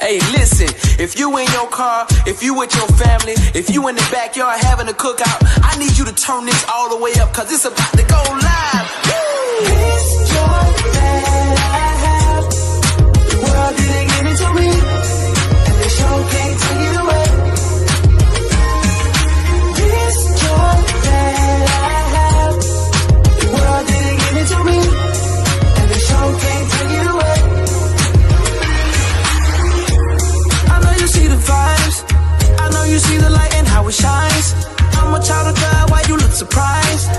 Hey, listen, if you in your car, if you with your family, if you in the backyard having a cookout, I need you to turn this all the way up, cause it's about to go live. Woo! This joy that I have, the world didn't give it to me, and the show can't take it away. This joy that I have, the world didn't give it to me, and the show can't take it away. You see the vibes, I know you see the light and how it shines. I'm a child of God, why you look surprised?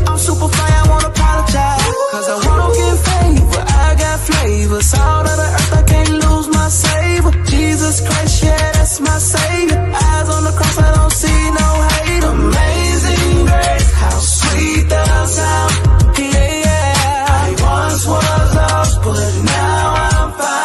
I'm super fly, I won't apologize, cause I walk in favor, I got flavor. Salt of the earth, I can't lose my savor. Jesus Christ, yeah, that's my savior. Eyes on the cross, I don't see no hate. Amazing grace, how sweet the sound. Yeah, yeah, I once was lost, but now I'm fine.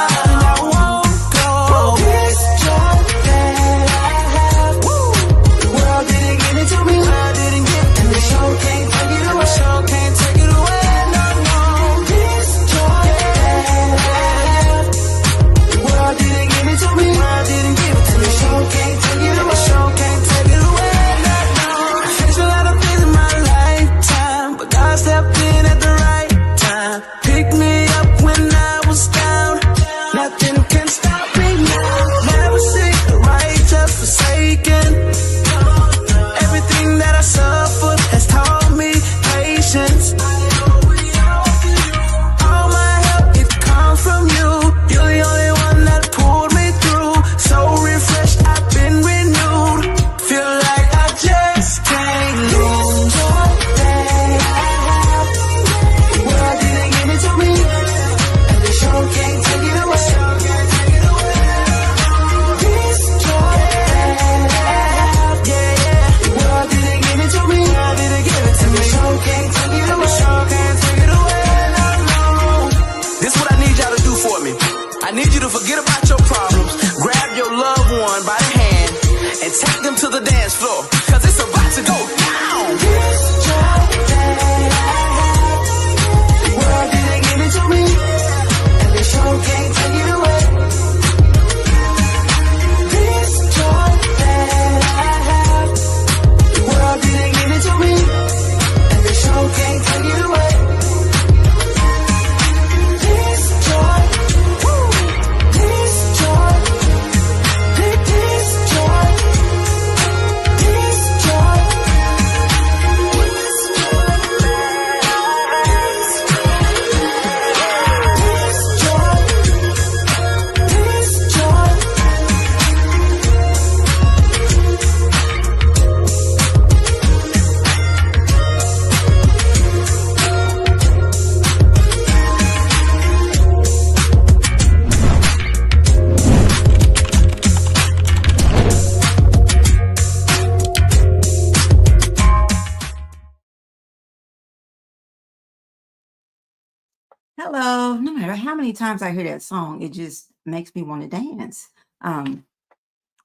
Hello. No matter how many times I hear that song, it just makes me want to dance.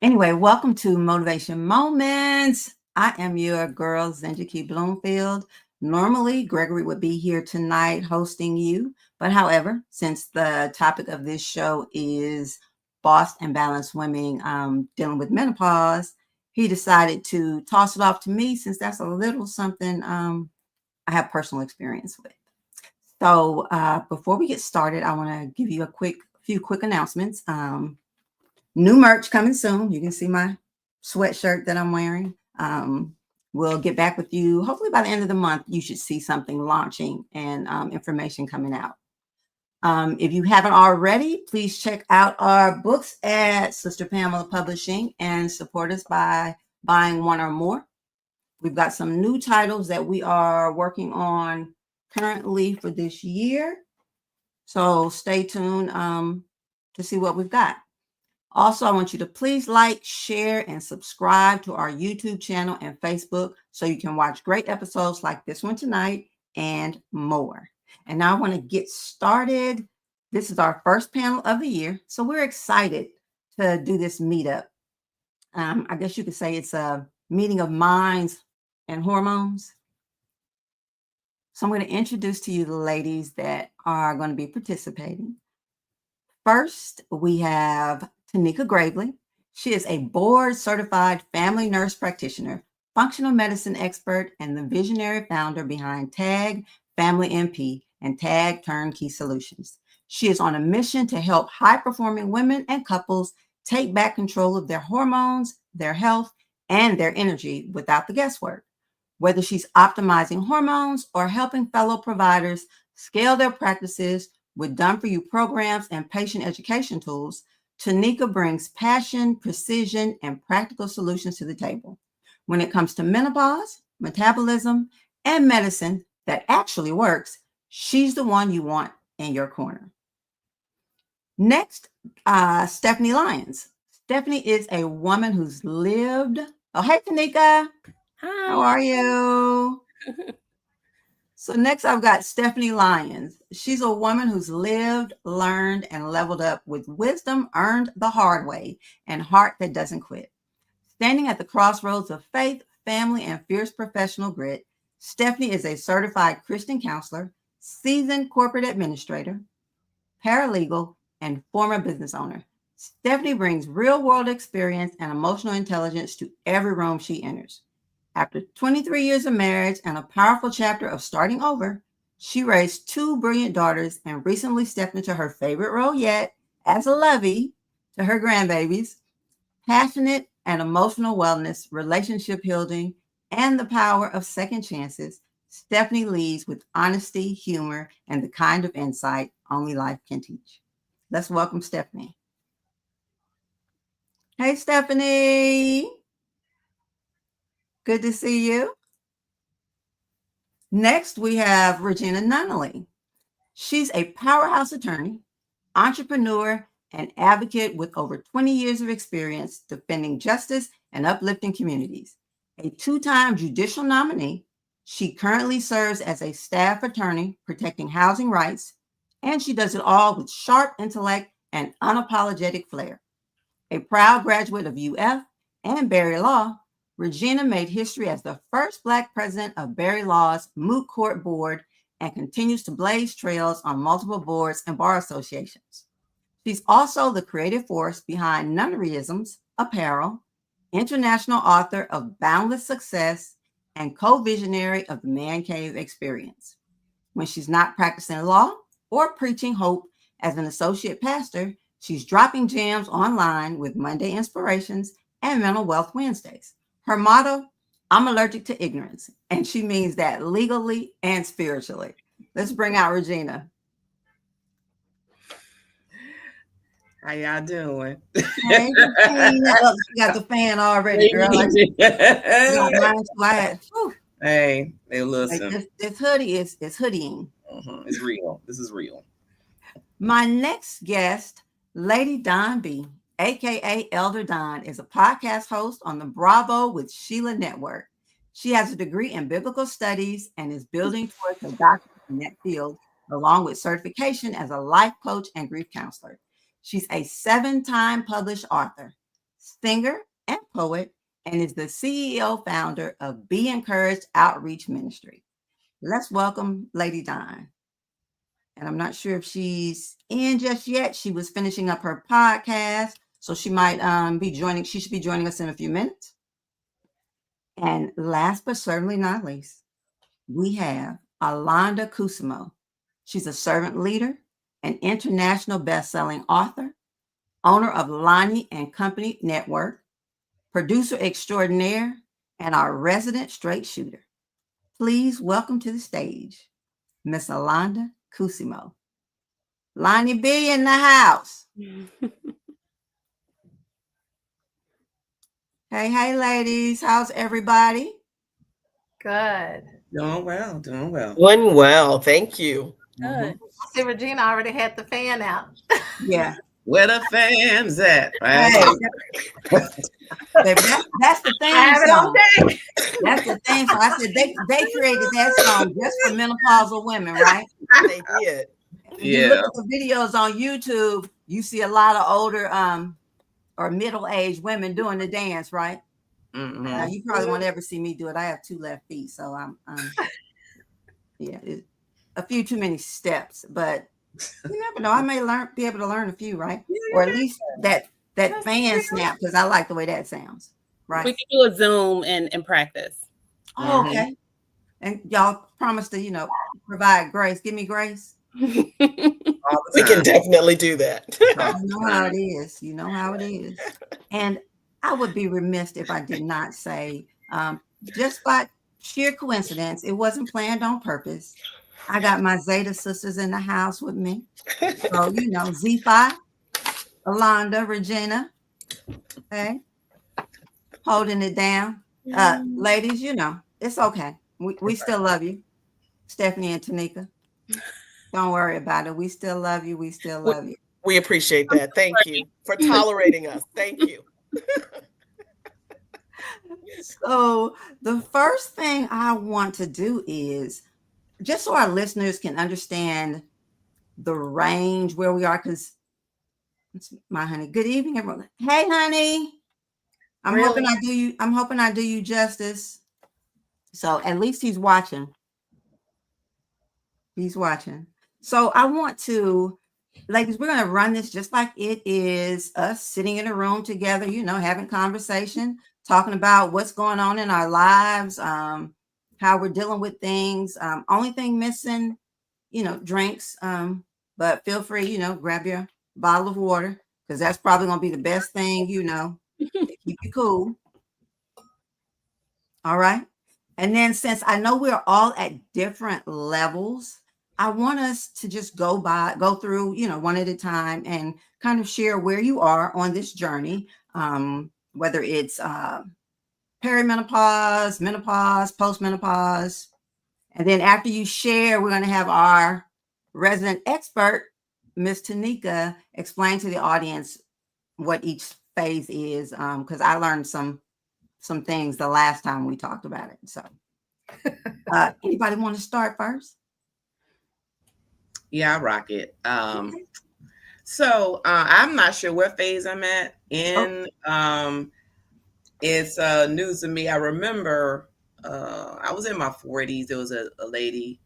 Anyway, welcome to Motivation Moments. I am your girl, Zenja Bloomfield. Normally, Gregory would be here tonight hosting you. But however, since the topic of this show is bossed and balanced women dealing with menopause, he decided to toss it off to me since that's a little something I have personal experience with. So before we get started, I want to give you a few quick announcements. New merch coming soon. You can see my sweatshirt that I'm wearing. We'll get back with you. Hopefully by the end of the month, you should see something launching and information coming out. If you haven't already, please check out our books at Sister Pamela Publishing and support us by buying one or more. We've got some new titles that we are working on currently for this year. So stay tuned to see what we've got. Also, I want you to please like, share, and subscribe to our YouTube channel and Facebook so you can watch great episodes like this one tonight and more. And now I want to get started. This is our first panel of the year, so we're excited to do this meetup. I guess you could say it's a meeting of minds and hormones. So I'm going to introduce to you the ladies that are going to be participating. First, we have Tanika Gravely. She is a board-certified family nurse practitioner, functional medicine expert, and the visionary founder behind TAG Family MP and TAG Turnkey Solutions. She is on a mission to help high-performing women and couples take back control of their hormones, their health, and their energy without the guesswork. Whether she's optimizing hormones or helping fellow providers scale their practices with done-for-you programs and patient education tools, Tanika brings passion, precision, and practical solutions to the table. When it comes to menopause, metabolism, and medicine that actually works, she's the one you want in your corner. Next, Stephanie Lyons. Stephanie is a woman who's lived. Oh, hey, Tanika. Hi. How are you? So next I've got Stephanie Lyons. She's a woman who's lived, learned, and leveled up with wisdom earned the hard way and heart that doesn't quit. Standing at the crossroads of faith, family, and fierce professional grit, Stephanie is a certified Christian counselor, seasoned corporate administrator, paralegal, and former business owner. Stephanie brings real-world experience and emotional intelligence to every room she enters. After 23 years of marriage and a powerful chapter of starting over, she raised 2 brilliant daughters and recently stepped into her favorite role yet as a lovey to her grandbabies. Passionate and emotional wellness, relationship building, and the power of second chances, Stephanie leads with honesty, humor, and the kind of insight only life can teach. Let's welcome Stephanie. Hey, Stephanie. Good to see you. Next, we have Regina Nunnally. She's a powerhouse attorney, entrepreneur, and advocate with over 20 years of experience defending justice and uplifting communities. A 2-time judicial nominee, she currently serves as a staff attorney protecting housing rights, and she does it all with sharp intellect and unapologetic flair. A proud graduate of UF and Barry Law, Regina made history as the first Black president of Barry Law's Moot Court Board and continues to blaze trails on multiple boards and bar associations. She's also the creative force behind Nunneryisms Apparel, international author of Boundless Success, and co-visionary of the Man Cave Experience. When she's not practicing law or preaching hope as an associate pastor, she's dropping gems online with Monday Inspirations and Mental Wealth Wednesdays. Her motto, I'm allergic to ignorance, and she means that legally and spiritually. Let's bring out Regina. How y'all doing? Hey, Regina. Oh, you got the fan already, girl. Hey, they listen. Like this hoodie is hoodieing. It's real. This is real. My next guest, Lady Don B, aka Elder Don, is a podcast host on the Bravo with Sheila Network. She has a degree in biblical studies and is building towards her doctorate in that field, along with certification as a life coach and grief counselor. She's a 7-time published author, singer, and poet, and is the CEO founder of Be Encouraged Outreach Ministry. Let's welcome Lady Don. And I'm not sure if she's in just yet. She was finishing up her podcast, so she might be joining. She should be joining us in a few minutes. And last but certainly not least, we have Alonda Cusimo. She's a servant leader, an international best-selling author, owner of Lonnie and Company Network, producer extraordinaire, and our resident straight shooter. Please welcome to the stage, Miss Alonda Cusimo. Lonnie B in the house. Hey, ladies. How's everybody? Good. Doing well. Doing well. Thank you. Good. See, Regina already had the fan out. Yeah. Where the fans at? Right? Hey, baby, that's the theme song. That's the theme song. I said they created that song just for menopausal women, right? They did. If you look at the videos on YouTube, you see a lot of older or middle-aged women doing the dance, right? Now, you probably won't ever see me do it. I have 2 left feet, so I'm yeah, a few too many steps, but you never know. I may be able to learn a few, right? Or at least that that fan snap, because I like the way that sounds. Right. We can do a Zoom and practice. Oh, okay. And y'all promise to, provide grace. Give me grace. We can definitely do that. You know how it is. You know how it is. And I would be remiss if I did not say, just by sheer coincidence, it wasn't planned on purpose. I got my Zeta sisters in the house with me. So, Z5, Alonda, Regina, okay, holding it down. Ladies, it's okay. We still love you. Stephanie and Tanika. Don't worry about it. We still love you. We still love you. We appreciate that. Thank you for tolerating us. Thank you. So the first thing I want to do is, just so our listeners can understand the range where we are, because my honey. Good evening, everyone. Hey, honey. I'm hoping I do you justice. So at least he's watching. He's watching. So I want to, ladies, we're going to run this just like it is us sitting in a room together, having conversation, talking about what's going on in our lives, how we're dealing with things. Only thing missing, drinks. But feel free, grab your bottle of water, because that's probably going to be the best thing, to keep you cool. All right. And then, since I know we're all at different levels, I want us to just go through, one at a time, and kind of share where you are on this journey, whether it's perimenopause, menopause, postmenopause. And then after you share, we're going to have our resident expert, Miss Tanika, explain to the audience what each phase is, because I learned some things the last time we talked about it. So anybody want to start first? Yeah, I rock it. So I'm not sure what phase I'm at in. It's news to me. I remember I was in my 40s. There was a lady,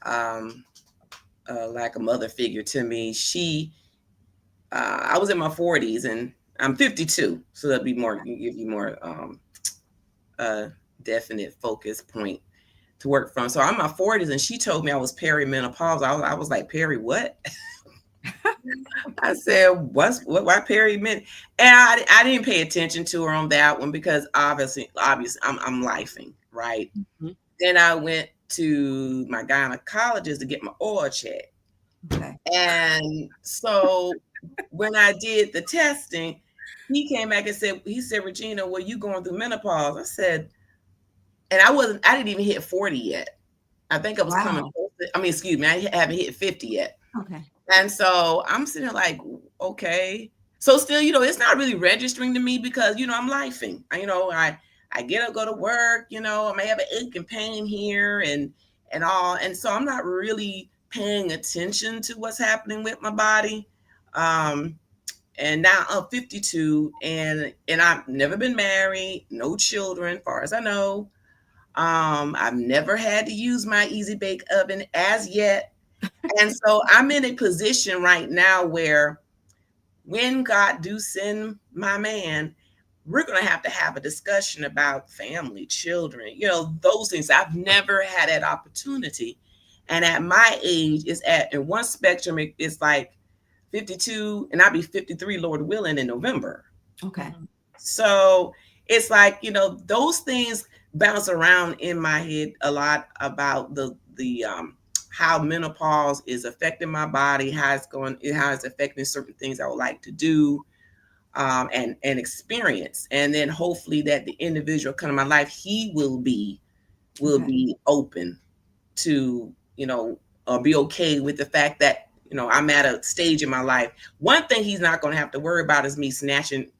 like a mother figure to me. I was in my 40s and I'm 52, so that'll be more, give you more definite focus point to work from. So I'm in my 40s, and she told me I was perimenopause. I was like, Peri, what? I said, why perimenopause? And I didn't pay attention to her on that one, because obviously I'm lifing, right? Mm-hmm. Then I went to my gynecologist to get my oil checked. Okay. And so when I did the testing, he came back and said, Regina, well, you going through menopause? I said, and I didn't even hit 40 yet. I think I was coming close. Excuse me, I haven't hit 50 yet. Okay. And so I'm sitting there like, okay. So still, it's not really registering to me, because, I'm lifing. I get up, go to work, I may have an ache and pain here and all. And so I'm not really paying attention to what's happening with my body. And now I'm 52, and I've never been married, no children, far as I know. I've never had to use my Easy Bake Oven as yet. And so I'm in a position right now where, when God do send my man, we're going to have a discussion about family, children, those things. I've never had that opportunity. And at my age, in one spectrum, it's like 52, and I'll be 53, Lord willing, in November. Okay. So it's like, those things bounce around in my head a lot about the how menopause is affecting my body, how it's affecting certain things I would like to do, and experience. And then hopefully that the individual come in my life, he will be open to, be okay with the fact that, I'm at a stage in my life. One thing he's not going to have to worry about is me snatching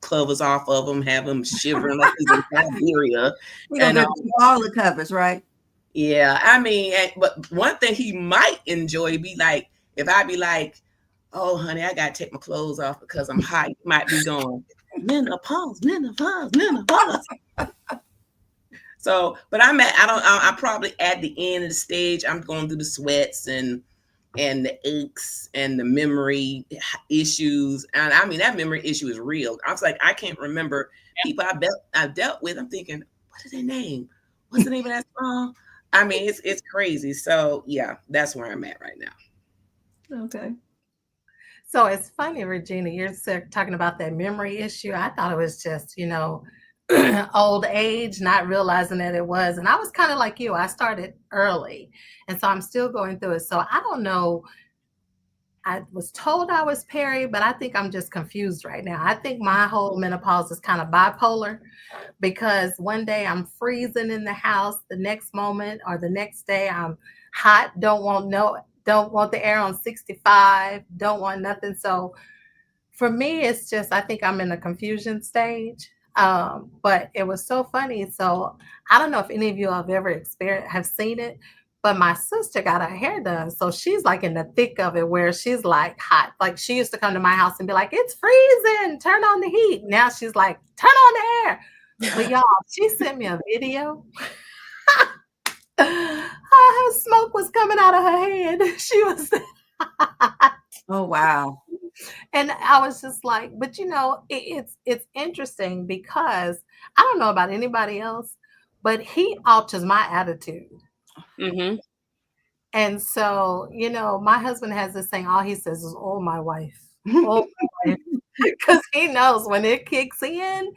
covers off of him, have him shivering like he's in Siberia. And all the covers, right? Yeah, but one thing he might enjoy be like, if I be like, oh, honey, I got to take my clothes off because I'm hot. He might be going, menopause. So, but I'm probably at the end of the stage. I'm going through the sweats and and the aches and the memory issues. And I mean, that memory issue is real. I was like, I can't remember people I've dealt with. I'm thinking, what is their name? What's the name of that song? I mean, it's crazy. So yeah, that's where I'm at right now. Okay. So it's funny, Regina, you're talking about that memory issue. I thought it was just, old age, not realizing that it was. And I was kind of like you. I started early. And so I'm still going through it. So I don't know. I was told I was peri, but I think I'm just confused right now. I think my whole menopause is kind of bipolar, because one day I'm freezing in the house, the next moment or the next day I'm hot, don't want the air on 65, don't want nothing. So for me, it's just, I think I'm in a confusion stage. But it was so funny. So I don't know if any of you have ever have seen it, but my sister got her hair done. So she's like in the thick of it, where she's like hot. Like she used to come to my house and be like, it's freezing, turn on the heat. Now she's like, turn on the air. But y'all, she sent me a video. Her smoke was coming out of her head. She was Oh, wow. And I was just like, but it's interesting, because I don't know about anybody else, but he alters my attitude. Mm-hmm. And so, my husband has this saying, all he says is, oh, my wife. Oh, my wife. Because he knows when it kicks in,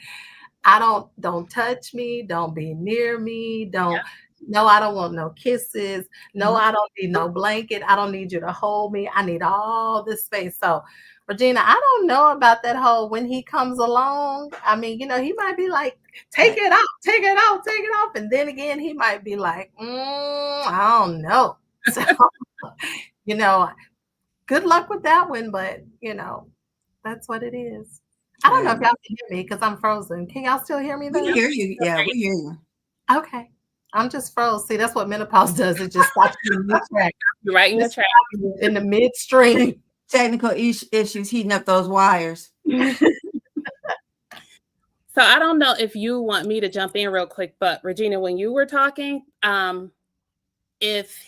don't touch me, don't be near me, no, I don't want no kisses. No, I don't need no blanket. I don't need you to hold me. I need all this space. So, Regina, I don't know about that whole when he comes along. I mean, he might be like, take it off, take it off, take it off. And then again, he might be like, I don't know. So, good luck with that one. But, that's what it is. I don't know if y'all can hear me because I'm frozen. Can y'all still hear me We there? hear you. Yeah, we hear you. Okay. I'm just froze. See, that's what menopause does. It just stops you in mid-track. You're right in the track. In the midstream. Technical issues heating up those wires. So I don't know if you want me to jump in real quick, but Regina, when you were talking, if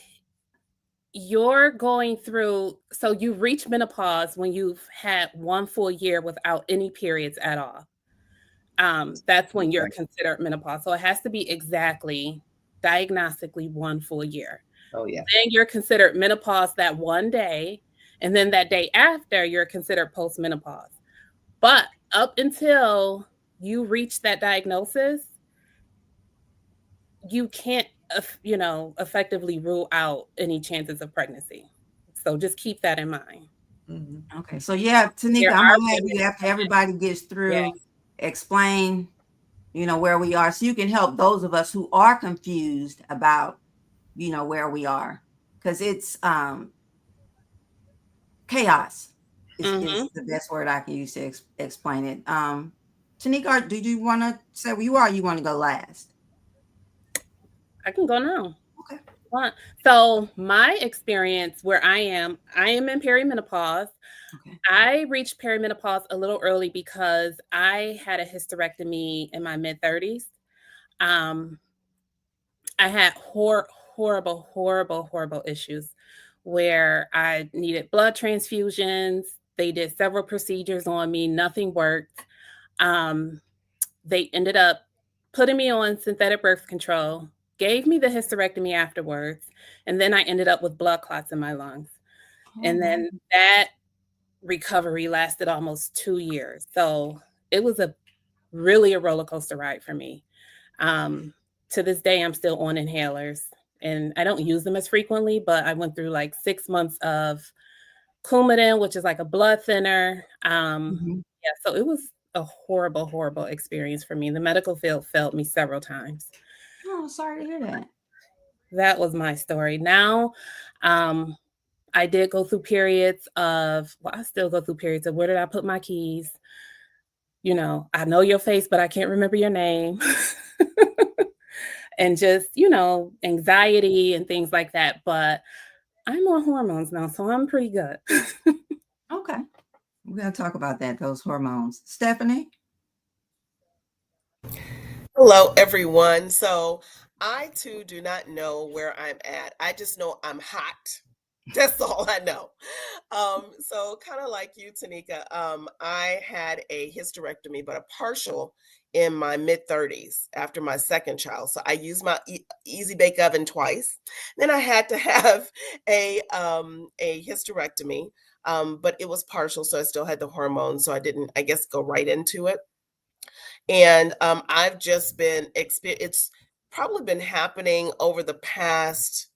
you're going through, so you reach menopause when you've had 1 full year without any periods at all. That's when you're considered menopause. So it has to be exactly diagnostically 1 full year. Oh yeah. Then you're considered menopause that one day. And then that day after, you're considered postmenopause. But up until you reach that diagnosis, you can't, effectively rule out any chances of pregnancy. So just keep that in mind. Mm-hmm. Okay. So yeah, Tanika, I'm gonna have you, after everybody gets through, explain, where we are, so you can help those of us who are confused about, where we are, because it's chaos is the best word I can use to explain it. Tanika, do you want to say where you are? Or you want to go last? I can go now. Okay. So my experience where I am in perimenopause. Okay. I reached perimenopause a little early because I had a hysterectomy in my mid-30s. I had horrible issues where I needed blood transfusions. They did several procedures on me. Nothing worked. They ended up putting me on synthetic birth control, gave me the hysterectomy afterwards, and then I ended up with blood clots in my lungs. And then that recovery lasted almost 2 years. So it was really a roller coaster ride for me. To this day, I'm still on inhalers, and I don't use them as frequently, but I went through like 6 months of Coumadin, which is like a blood thinner. Yeah, so it was a horrible experience for me. The medical field failed me several times. Oh, sorry to hear that. That was my story. Now, I did go through periods of, I still go through periods of, where did I put my keys? I know your face, but I can't remember your name. And just, anxiety and things like that. But I'm on hormones now, so I'm pretty good. Okay. We're going to talk about those hormones. Stephanie? Hello, everyone. So I, too, do not know where I'm at. I just know I'm hot. That's all I know. So kind of like you, Tanika, I had a hysterectomy, but a partial in my mid 30s after my second child. So I used my easy bake oven twice. Then I had to have a hysterectomy, but it was partial, so I still had the hormones. So I didn't, I guess, go right into it. And I've just been it's probably been happening over the past,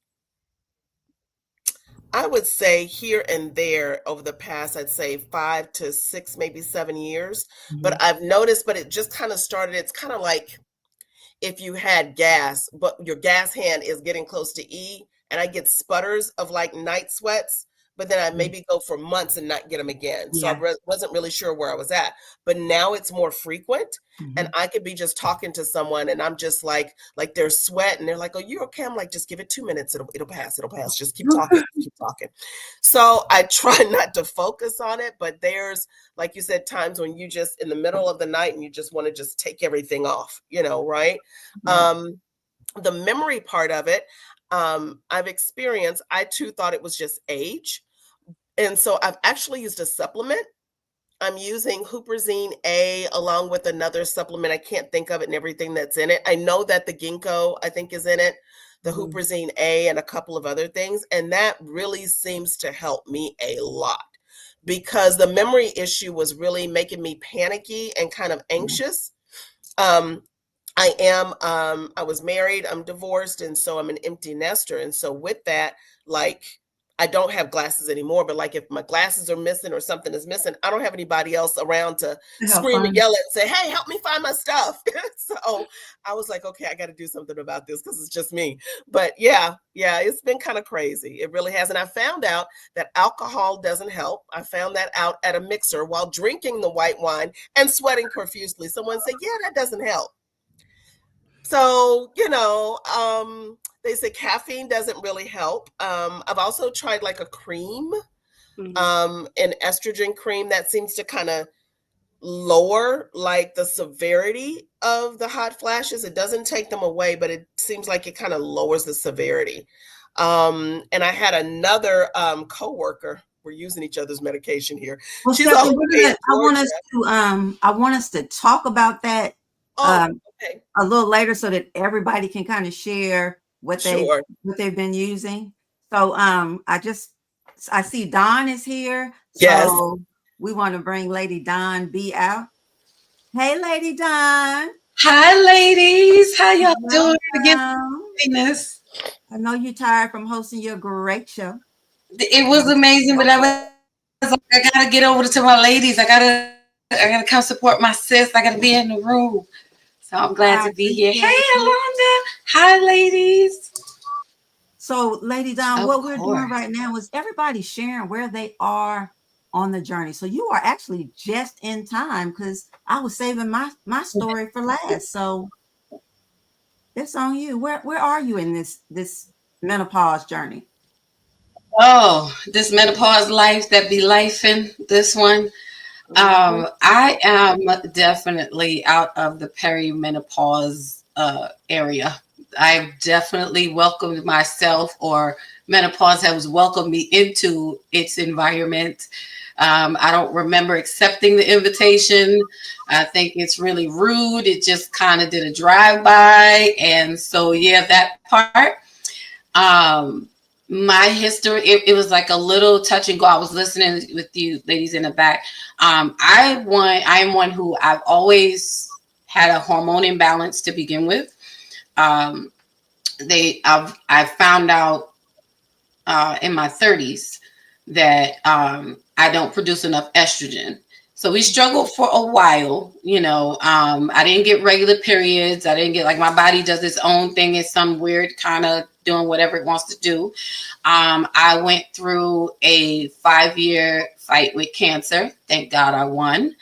I would say, here and there over the past, I'd say 5 to 6, maybe 7 years. But I've noticed, but it just kind of started, it's kind of like if you had gas, but your gas hand is getting close to E, and I get sputters of like night sweats, but then I maybe go for months and not get them again. So I wasn't really sure where I was at, but now it's more frequent. And I could be just talking to someone and I'm just like they're sweating. They're like, "Oh, you okay?" I'm like, "Just give it 2 minutes. It'll pass. It'll pass. Just keep talking, keep talking." So I try not to focus on it, but there's, like you said, times when you just in the middle of the night and you just want to just take everything off, right? The memory part of it, I've experienced, I too thought it was just age. And so I've actually used a supplement. I'm using Huperzine A along with another supplement. I can't think of it and everything that's in it. I know that the ginkgo, I think, is in it, the Huperzine A and a couple of other things. And that really seems to help me a lot because the memory issue was really making me panicky and kind of anxious. I was married, I'm divorced, and so I'm an empty nester. And so with that, like, I don't have glasses anymore, but like if my glasses are missing or something is missing, I don't have anybody else around to scream and yell at and say, "Hey, help me find my stuff." So I was like, okay, I got to do something about this because it's just me. But yeah, it's been kind of crazy. It really has. And I found out that alcohol doesn't help. I found that out at a mixer while drinking the white wine and sweating profusely. Someone said, yeah, that doesn't help. So, they say caffeine doesn't really help. I've also tried like a cream, an estrogen cream that seems to kind of lower like the severity of the hot flashes. It doesn't take them away, but it seems like it kind of lowers the severity. And I had another coworker. We're using each other's medication here. Well, She's Stephanie, I want us to talk about that okay, a little later so that everybody can kind of share what sure. they've been using. So I see Dawn is here. Yes. So we want to bring Lady Dawn B out. Hey, Lady Dawn. Hi, ladies. How y'all doing? I know you're tired from hosting your great show. It was amazing, but I gotta get over to my ladies. I gotta come support my sis. I gotta be in the room. So I'm glad to be here. Hey, Alonda. Hi, ladies. So, Lady Dawn, what we're doing right now is everybody sharing where they are on the journey. So you are actually just in time because I was saving my story for last. So it's on you. Where are you in this menopause journey? Oh, this menopause life that be lifing, this one. I am definitely out of the perimenopause area. I've definitely welcomed myself, or menopause has welcomed me into its environment. I don't remember accepting the invitation. I think it's really rude. It just kind of did a drive-by. And so, yeah, that part. My history, it was like a little touch and go. I was listening with you ladies in the back. I'm one who I've always had a hormone imbalance to begin with. I found out in my 30s that I don't produce enough estrogen. So we struggled for a while, I didn't get regular periods. I didn't get, like, my body does its own thing. It's some weird kind of doing whatever it wants to do. I went through a 5-year fight with cancer. Thank God I won.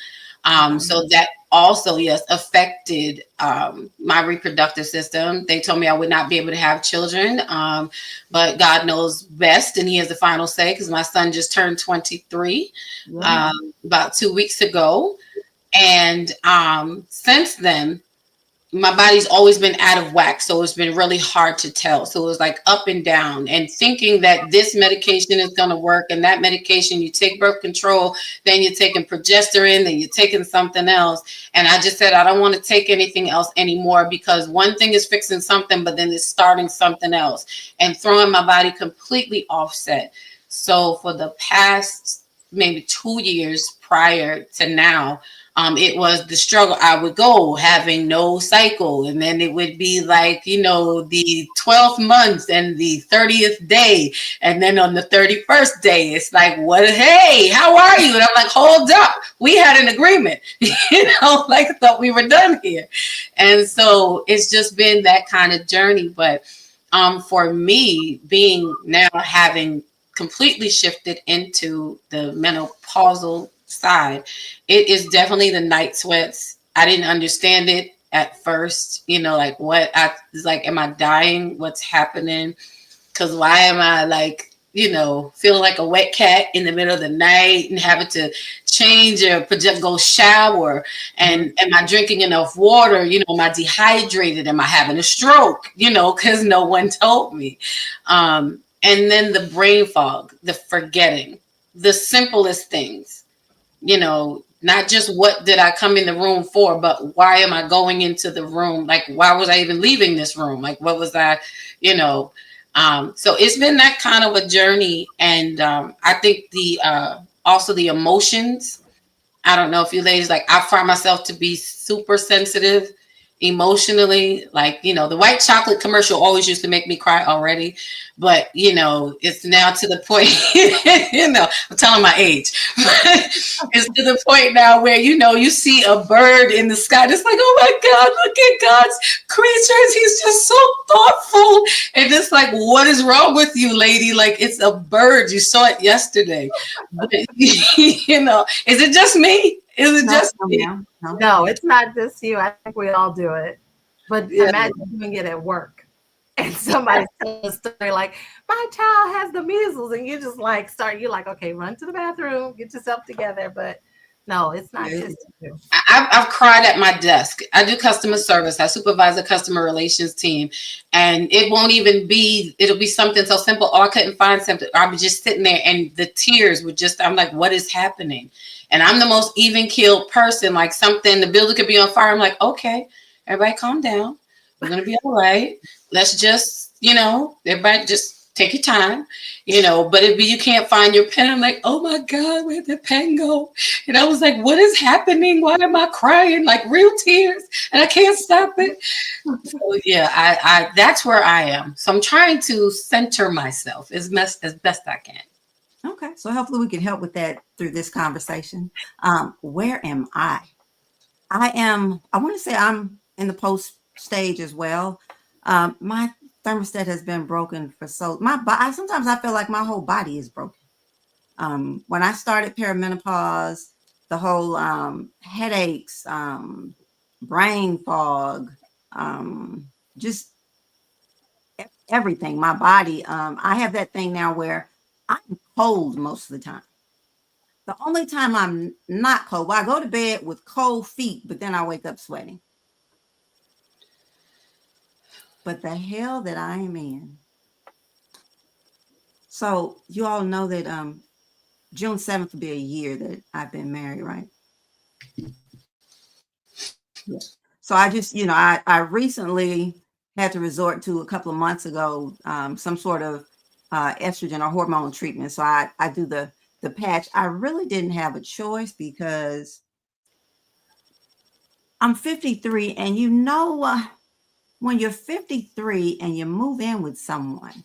So that also, yes, affected my reproductive system. They told me I would not be able to have children, but God knows best, and He has the final say because my son just turned 23 about 2 weeks ago. And since then, my body's always been out of whack, so it's been really hard to tell. So it was like up and down, and thinking that this medication is going to work and that medication, you take birth control, then you're taking progesterone, then you're taking something else. And I just said I don't want to take anything else anymore, because one thing is fixing something, but then it's starting something else and throwing my body completely offset. So for the past maybe 2 years prior to now, it was the struggle. I would go having no cycle, and then it would be like, the 12th month and the 30th day. And then on the 31st day, it's like, what? Hey, how are you? And I'm like, hold up. We had an agreement, like I thought we were done here. And so it's just been that kind of journey. But for me, being now having completely shifted into the menopausal side, it is definitely the night sweats. I didn't understand it at first, like what I was like, am I dying? What's happening? Because why am I like, feeling like a wet cat in the middle of the night and having to change or go shower? And am I drinking enough water? Am I dehydrated? Am I having a stroke? Because no one told me. And then the brain fog, the forgetting, the simplest things. Not just what did I come in the room for, but why am I going into the room? Like, why was I even leaving this room? Like, what was I, so it's been that kind of a journey. And I think also the emotions, I don't know if you ladies, like, I find myself to be super sensitive emotionally. Like, the white chocolate commercial always used to make me cry already. But, it's now to the point, I'm telling my age. It's to the point now where, you see a bird in the sky. It's like, oh my God, look at God's creatures. He's just so thoughtful. And it's like, what is wrong with you, lady? Like, it's a bird. You saw it yesterday. But, is it just me? Is it just me? No, it's not just you. I think we all do it. But imagine doing it at work. And somebody tells a story like, my child has the measles, and you just like you're like, okay, run to the bathroom, get yourself together. But no, it's not just you. I've cried at my desk. I do customer service. I supervise a customer relations team, and it won't even be, it'll be something so simple. Oh, I couldn't find something. I was just sitting there and the tears would just, I'm like, what is happening? And I'm the most even-keeled person. Like, something, the building could be on fire. I'm like, okay, everybody calm down. We're going to be all right. Let's just, everybody just take your time, but if you can't find your pen, I'm like, oh my God, where'd the pen go? And I was like, what is happening? Why am I crying? Like, real tears, and I can't stop it. So yeah, I that's where I am. So I'm trying to center myself as best I can. Okay. So hopefully we can help with that through this conversation. Where am I? I want to say I'm in the post stage as well. My thermostat has been broken for sometimes I feel like my whole body is broken. When I started perimenopause, the whole headaches, brain fog, just everything, my body. I have that thing now where I'm cold most of the time. The only time I'm not cold, I go to bed with cold feet, but then I wake up sweating. But the hell that I am in. So you all know that June 7th will be a year that I've been married, right? Yeah. So I just, I recently had to resort to a couple of months ago, some sort of estrogen or hormone treatment. So I do the patch. I really didn't have a choice because I'm 53, and when you're 53 and you move in with someone,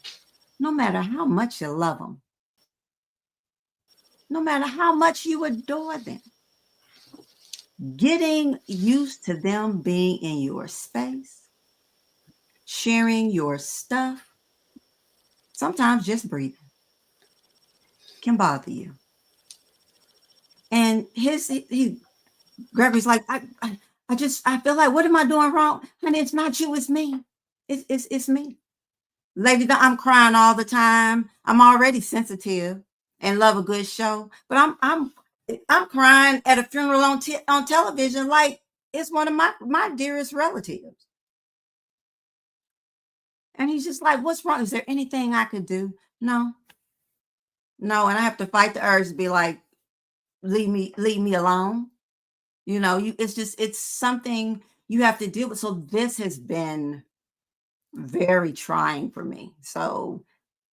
no matter how much you love them, no matter how much you adore them, getting used to them being in your space, sharing your stuff, sometimes just breathing can bother you. And Gregory's like, I feel like, what am I doing wrong? Honey, it's not you, it's me. It's me. Lady, I'm crying all the time. I'm already sensitive and love a good show, but I'm crying at a funeral on television. Like, is one of my dearest relatives. And he's just like, what's wrong? Is there anything I could do? No. And I have to fight the urge to be like, leave me alone. It's something you have to deal with. So this has been very trying for me. So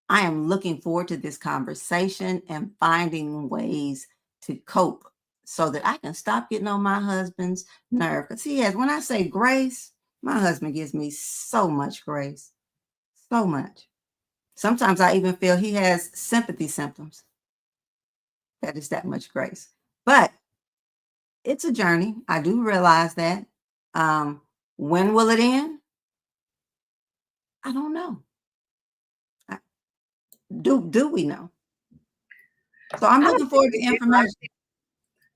I am looking forward to this conversation and finding ways to cope so that I can stop getting on my husband's nerve. Because when I say grace, my husband gives me so much grace. So much. Sometimes I even feel he has sympathy symptoms. That is that much grace. But it's a journey. I do realize that. When will it end? I don't know. Do we know? So I'm looking forward to information.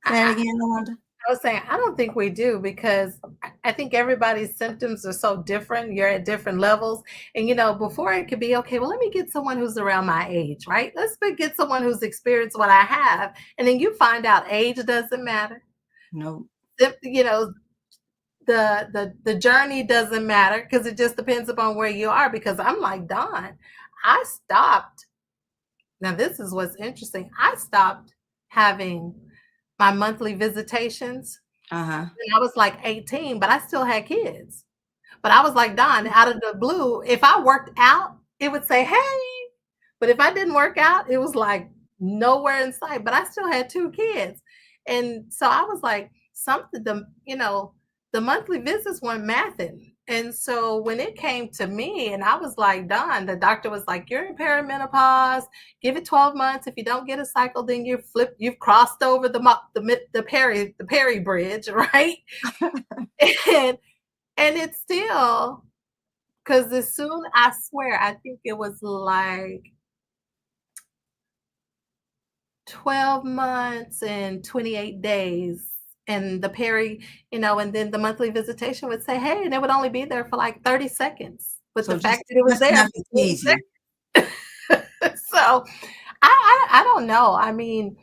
Say it again, Yolanda. I was saying, I don't think we do, because I think everybody's symptoms are so different. You're at different levels. And, before it could be, okay, well, let me get someone who's around my age, right? Let's get someone who's experienced what I have. And then you find out age doesn't matter. No. The journey doesn't matter, because it just depends upon where you are. Because I'm like, Dawn, I stopped. Now, this is what's interesting. I stopped having my monthly visitations. Uh-huh. And I was like 18, but I still had kids. But I was like, Dawn, out of the blue, if I worked out, it would say, hey. But if I didn't work out, it was like nowhere in sight. But I still had 2 kids. And so I was like, the monthly visits weren't mathing. And so when it came to me, and I was like, Dawn, the doctor was like, you're in perimenopause, give it 12 months. If you don't get a cycle, then you've crossed over the Perry bridge, right? and it's still, because as soon, I swear, I think it was like 12 months and 28 days. And the Perry, and then the monthly visitation would say, hey, and it would only be there for like 30 seconds. But So the fact that it was there. Easy. So I don't know. I mean,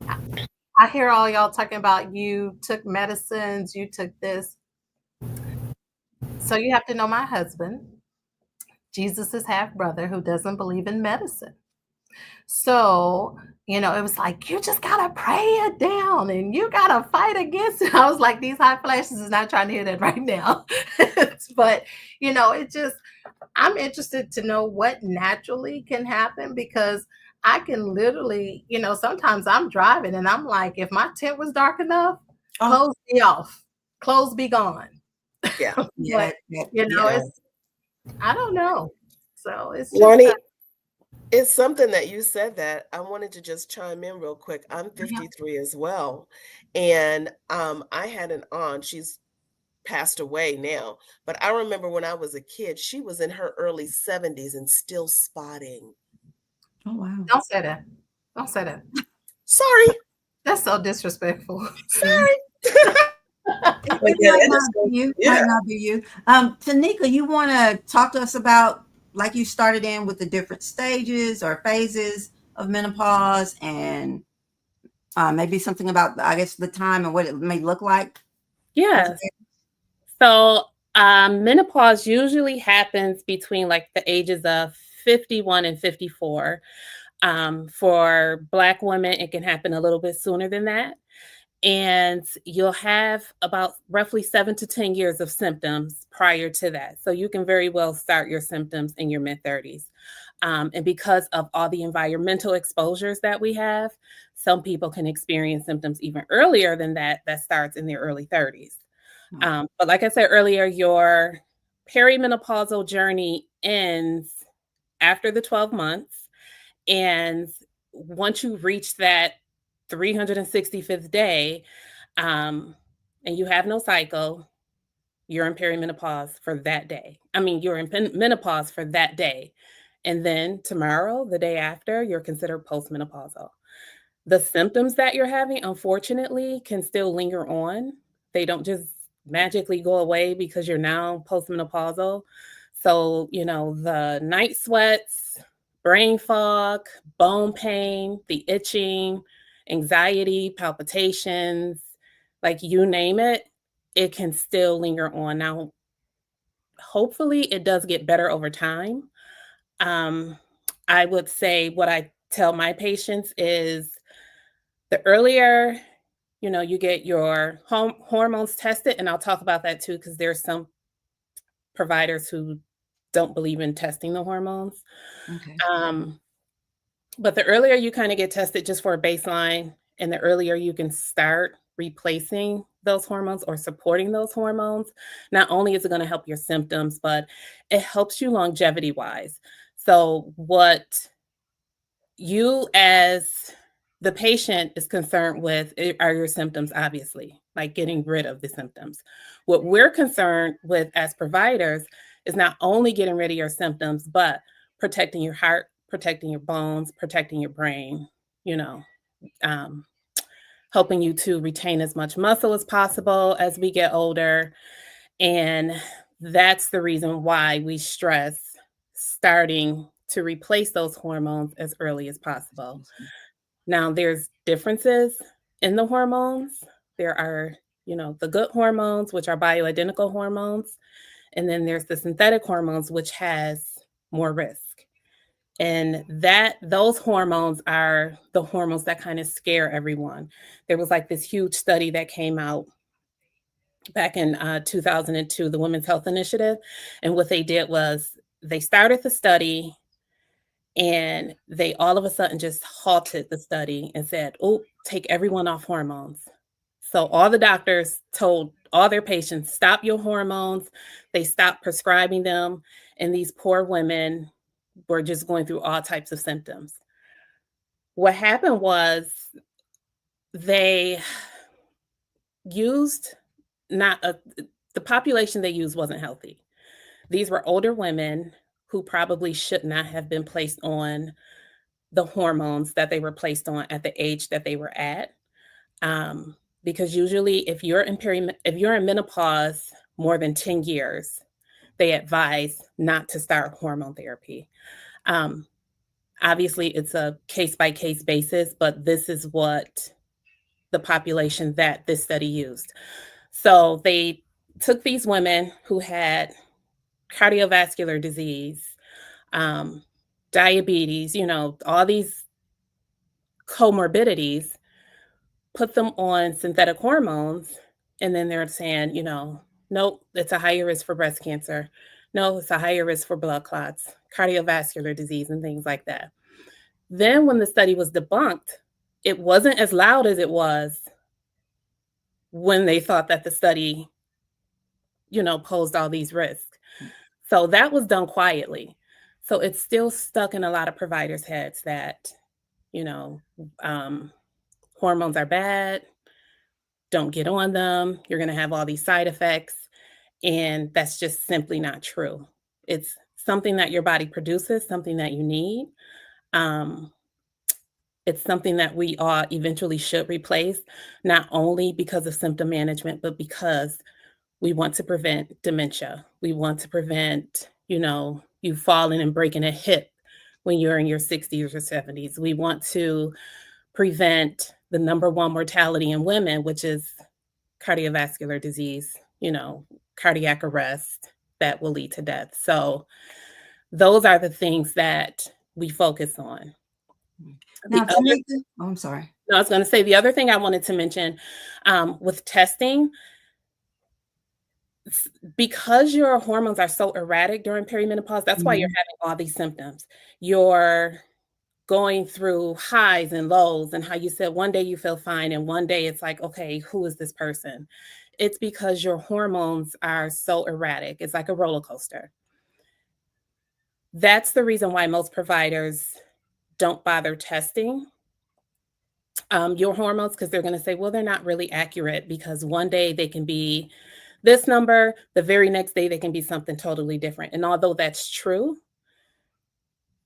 I hear all y'all talking about you took medicines, you took this. So you have to know my husband, Jesus' half brother, who doesn't believe in medicine. So, it was like, you just got to pray it down and you got to fight against it. I was like, these hot flashes is not trying to hear that right now. But, it just, I'm interested to know what naturally can happen, because I can literally, sometimes I'm driving and I'm like, if my tent was dark enough, clothes be off, clothes be gone. Yeah. But, it's, I don't know. So it's just Lonnie, it's something that you said that I wanted to just chime in real quick. I'm 53 as well. And I had an aunt, she's passed away now, but I remember when I was a kid, she was in her early 70s and still spotting. Oh, wow. Don't say that. Don't say that. Sorry. That's so disrespectful. Sorry. It might not be you. Tanika, you want to talk to us about, like you started in with the different stages or phases of menopause, and maybe something about, I guess, the time and what it may look like? Yes. So menopause usually happens between like the ages of 51 and 54. For Black women, it can happen a little bit sooner than that. And you'll have about roughly 7 to 10 years of symptoms prior to that. So you can very well start your symptoms in your mid-30s. And because of all the environmental exposures that we have, some people can experience symptoms even earlier than that starts in their early 30s. But like I said earlier, your perimenopausal journey ends after the 12 months. And once you reach that 365th day, and you have no cycle, you're in perimenopause for that day. I mean, you're in menopause for that day. And then tomorrow, the day after, you're considered postmenopausal. The symptoms that you're having, unfortunately, can still linger on. They don't just magically go away because you're now postmenopausal. So, the night sweats, brain fog, bone pain, the itching, anxiety, palpitations, like you name it, it can still linger on. Now, hopefully it does get better over time. I would say what I tell my patients is the earlier, you get your hormones tested, and I'll talk about that too, because there's some providers who don't believe in testing the hormones. Okay. But the earlier you kind of get tested just for a baseline, and the earlier you can start replacing those hormones or supporting those hormones, not only is it going to help your symptoms, but it helps you longevity wise. So what you as the patient is concerned with are your symptoms, obviously, like getting rid of the symptoms. What we're concerned with as providers is not only getting rid of your symptoms, but protecting your heart, protecting your bones, protecting your brain, helping you to retain as much muscle as possible as we get older. And that's the reason why we stress starting to replace those hormones as early as possible. Now, there's differences in the hormones. There are, the good hormones, which are bioidentical hormones. And then there's the synthetic hormones, which has more risk. And those hormones are the hormones that kind of scare everyone. There was like this huge study that came out back in 2002, the Women's Health Initiative. And what they did was they started the study, and they all of a sudden just halted the study and said, oh, take everyone off hormones. So all the doctors told all their patients, stop your hormones. They stopped prescribing them. And these poor women were just going through all types of symptoms. What happened was they used the population they used wasn't healthy. These were older women who probably should not have been placed on the hormones that they were placed on at the age that they were at. Because usually if you're in menopause more than 10 years, they advise not to start hormone therapy. Obviously, it's a case-by-case basis, but this is what the population that this study used. So they took these women who had cardiovascular disease, diabetes, all these comorbidities, put them on synthetic hormones, and then they're saying, nope, it's a higher risk for breast cancer. No, it's a higher risk for blood clots, cardiovascular disease, and things like that. Then when the study was debunked, it wasn't as loud as it was when they thought that the study, posed all these risks. So that was done quietly. So it's still stuck in a lot of providers' heads that, hormones are bad, don't get on them, you're going to have all these side effects. And that's just simply not true. It's something that your body produces, something that you need. It's something that we all eventually should replace, not only because of symptom management, but because we want to prevent dementia. We want to prevent, you falling and breaking a hip when you're in your 60s or 70s. We want to prevent the number one mortality in women, which is cardiovascular disease, cardiac arrest that will lead to death. So those are the things that we focus on. Now, I'm sorry. No, I was going to say the other thing I wanted to mention with testing, because your hormones are so erratic during perimenopause, that's why you're having all these symptoms. You're going through highs and lows, and how you said one day you feel fine and one day it's like, okay, who is this person? It's because your hormones are so erratic. It's like a roller coaster. That's the reason why most providers don't bother testing your hormones, because they're going to say, well, they're not really accurate, because one day they can be this number, the very next day they can be something totally different. And although that's true,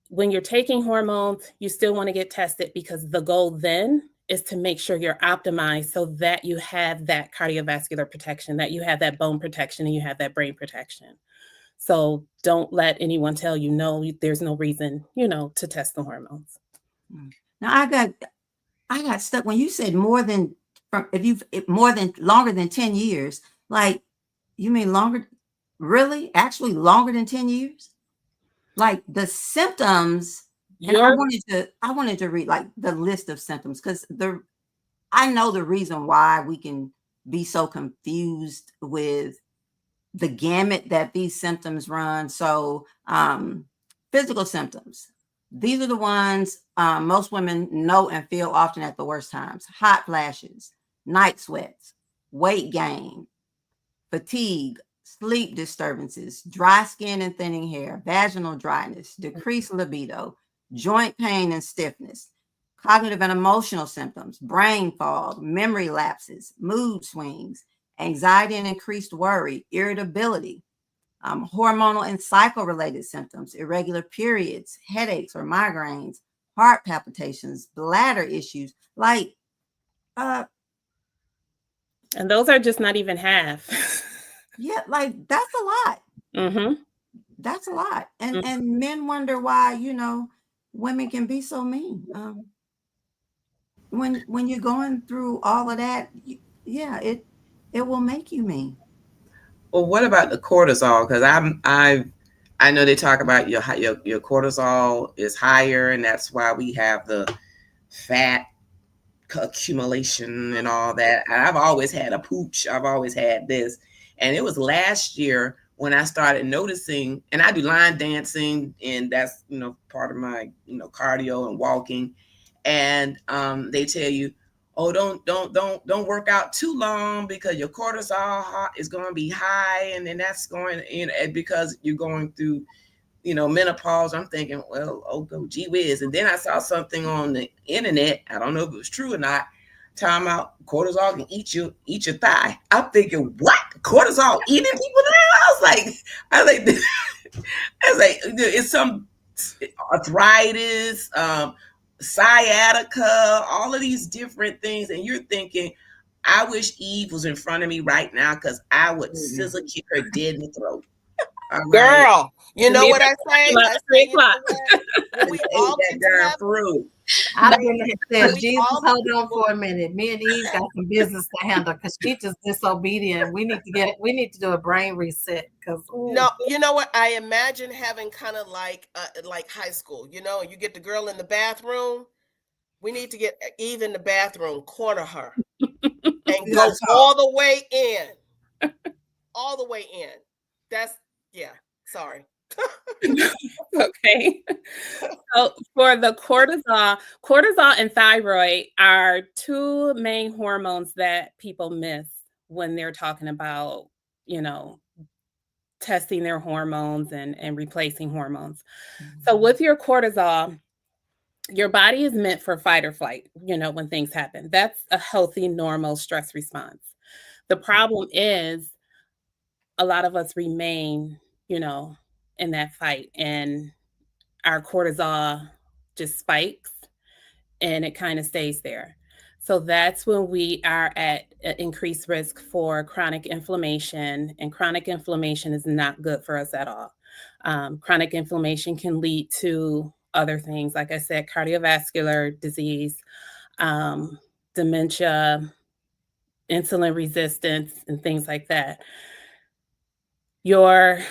when you're taking hormones, you still want to get tested, because the goal then is to make sure you're optimized so that you have that cardiovascular protection, that you have that bone protection, and you have that brain protection. So don't let anyone tell you, no, there's no reason, to test the hormones. Now I got stuck when you said longer than 10 years. Like, you mean longer? Really? Actually longer than 10 years? Like the symptoms, and I wanted to read like the list of symptoms, because I know the reason why we can be so confused with the gamut that these symptoms run. So, physical symptoms. These are the ones most women know and feel often at the worst times: hot flashes, night sweats, weight gain, fatigue, sleep disturbances, dry skin and thinning hair, vaginal dryness, decreased libido, joint pain and stiffness, cognitive and emotional symptoms, brain fog, memory lapses, mood swings, anxiety and increased worry, irritability, hormonal and cycle related symptoms, irregular periods, headaches or migraines, heart palpitations, bladder issues. Like, and those are just not even half. yeah, like that's a lot. Mm-hmm. That's a lot. And men wonder why, women can be so mean. When you're going through all of that, yeah, it will make you mean. Well, what about the cortisol? Because I know they talk about your cortisol is higher, and that's why we have the fat accumulation and all that. I've always had a pooch. I've always had this, and it was last year when I started noticing. And I do line dancing, and that's part of my cardio and walking. And they tell you, oh, don't work out too long because your cortisol is going to be high, and then that's going because you're going through menopause. I'm thinking, well, oh, gee whiz. And then I saw something on the internet, I don't know if it was true or not, talking about cortisol can eat your thigh. I'm thinking, what? Cortisol eating people now? I was like it's some arthritis, sciatica, all of these different things. And you're thinking, I wish Eve was in front of me right now, because I would scissor kick her dead in the throat. Girl, you know what I say? About 3 o'clock. We all get through. I said, Jesus, hold on for a minute. Me and Eve got some business to handle because she's just disobedient. We need to do a brain reset. Because no, you know what? I imagine having kind of like high school. You get the girl in the bathroom. We need to get Eve in the bathroom, corner her, and go all the way in. All the way in. Sorry. Okay. So for the cortisol and thyroid are two main hormones that people miss when they're talking about, testing their hormones and replacing hormones. Mm-hmm. So with your cortisol, your body is meant for fight or flight, when things happen. That's a healthy, normal stress response. The problem is a lot of us remain, in that fight, and our cortisol just spikes and it kind of stays there. So that's when we are at increased risk for chronic inflammation, and chronic inflammation is not good for us at all. Chronic inflammation can lead to other things, like I said, cardiovascular disease, dementia, insulin resistance, and things like that. The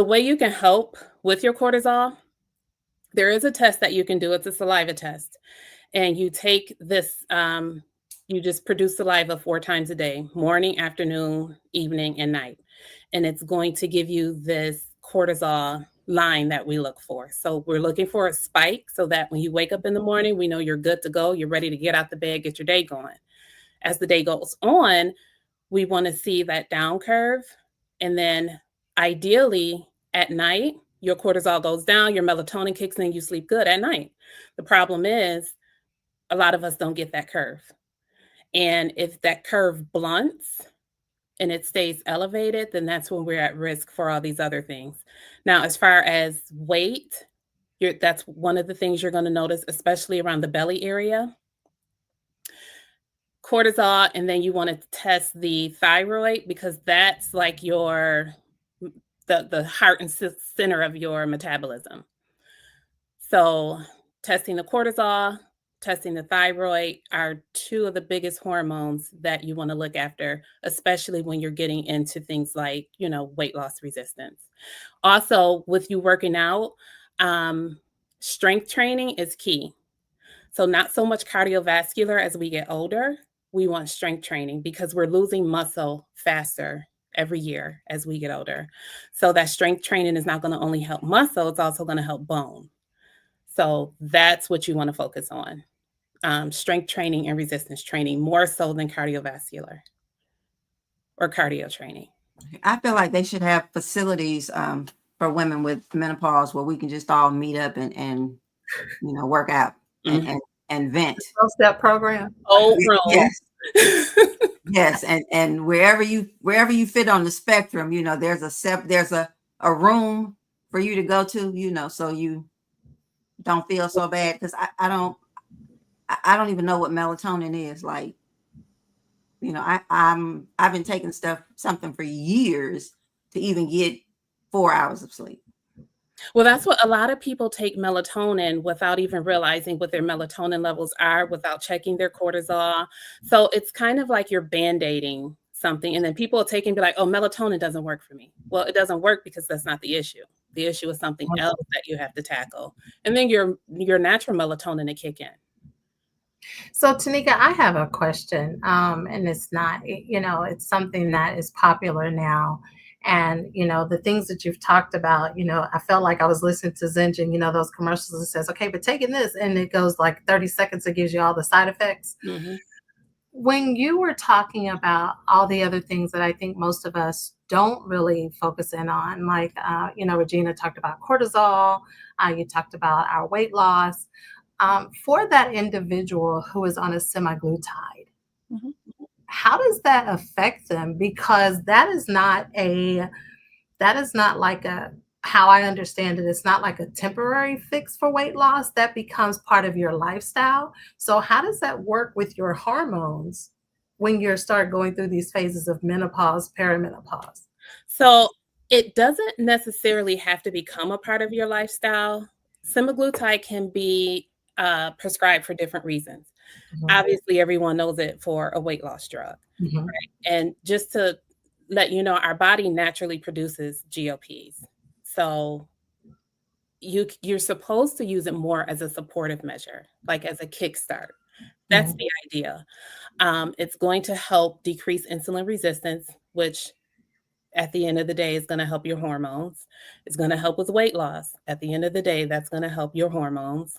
way you can help with your cortisol, there is a test that you can do. It's a saliva test. And you take this, you just produce saliva 4 times a day, morning, afternoon, evening, and night. And it's going to give you this cortisol line that we look for. So we're looking for a spike so that when you wake up in the morning, we know you're good to go. You're ready to get out the bed, get your day going. As the day goes on, we want to see that down curve. And then ideally at night, your cortisol goes down, your melatonin kicks in, you sleep good at night. The problem is a lot of us don't get that curve. And if that curve blunts and it stays elevated, then that's when we're at risk for all these other things. Now, as far as weight, that's one of the things you're going to notice, especially around the belly area. Cortisol, and then you want to test the thyroid, because that's like the heart and center of your metabolism. So testing the cortisol, testing the thyroid are two of the biggest hormones that you want to look after, especially when you're getting into things like, weight loss resistance. Also, with you working out, strength training is key. So not so much cardiovascular as we get older. We want strength training because we're losing muscle faster every year as we get older. So that strength training is not going to only help muscle, it's also going to help bone. So that's what you want to focus on. Strength training and resistance training, more so than cardiovascular or cardio training. I feel like they should have facilities for women with menopause where we can just all meet up and work out and vent. 12-step program. Oh, yes. Yes, and wherever you fit on the spectrum, there's a room for you to go to, so you don't feel so bad, because I don't even know what melatonin is. Like, I've been taking something for years to even get 4 hours of sleep. Well, that's what a lot of people take melatonin without even realizing what their melatonin levels are, without checking their cortisol. So it's kind of like you're band-aiding something, and then people will take and be like, oh, melatonin doesn't work for me. Well, it doesn't work because that's not the issue. The issue is something else that you have to tackle. And then your natural melatonin to kick in. So, Tanika, I have a question, and it's not, it's something that is popular now. And, the things that you've talked about, I felt like I was listening to Zenja, those commercials that says, okay, but taking this, and it goes like 30 seconds, it gives you all the side effects. Mm-hmm. When you were talking about all the other things that I think most of us don't really focus in on, like, Regina talked about cortisol, you talked about our weight loss. For that individual who is on a semaglutide, mm-hmm. how does that affect them? Because that is not like how I understand it, it's not like a temporary fix for weight loss. That becomes part of your lifestyle. So how does that work with your hormones when you start going through these phases of menopause, perimenopause? So it doesn't necessarily have to become a part of your lifestyle. Semaglutide can be prescribed for different reasons. Mm-hmm. Obviously, everyone knows it for a weight loss drug. Mm-hmm. Right? And just to let you know, our body naturally produces GLPs. So you're supposed to use it more as a supportive measure, like as a kickstart. That's mm-hmm. the idea. It's going to help decrease insulin resistance, which at the end of the day is going to help your hormones. It's going to help with weight loss. At the end of the day, that's going to help your hormones.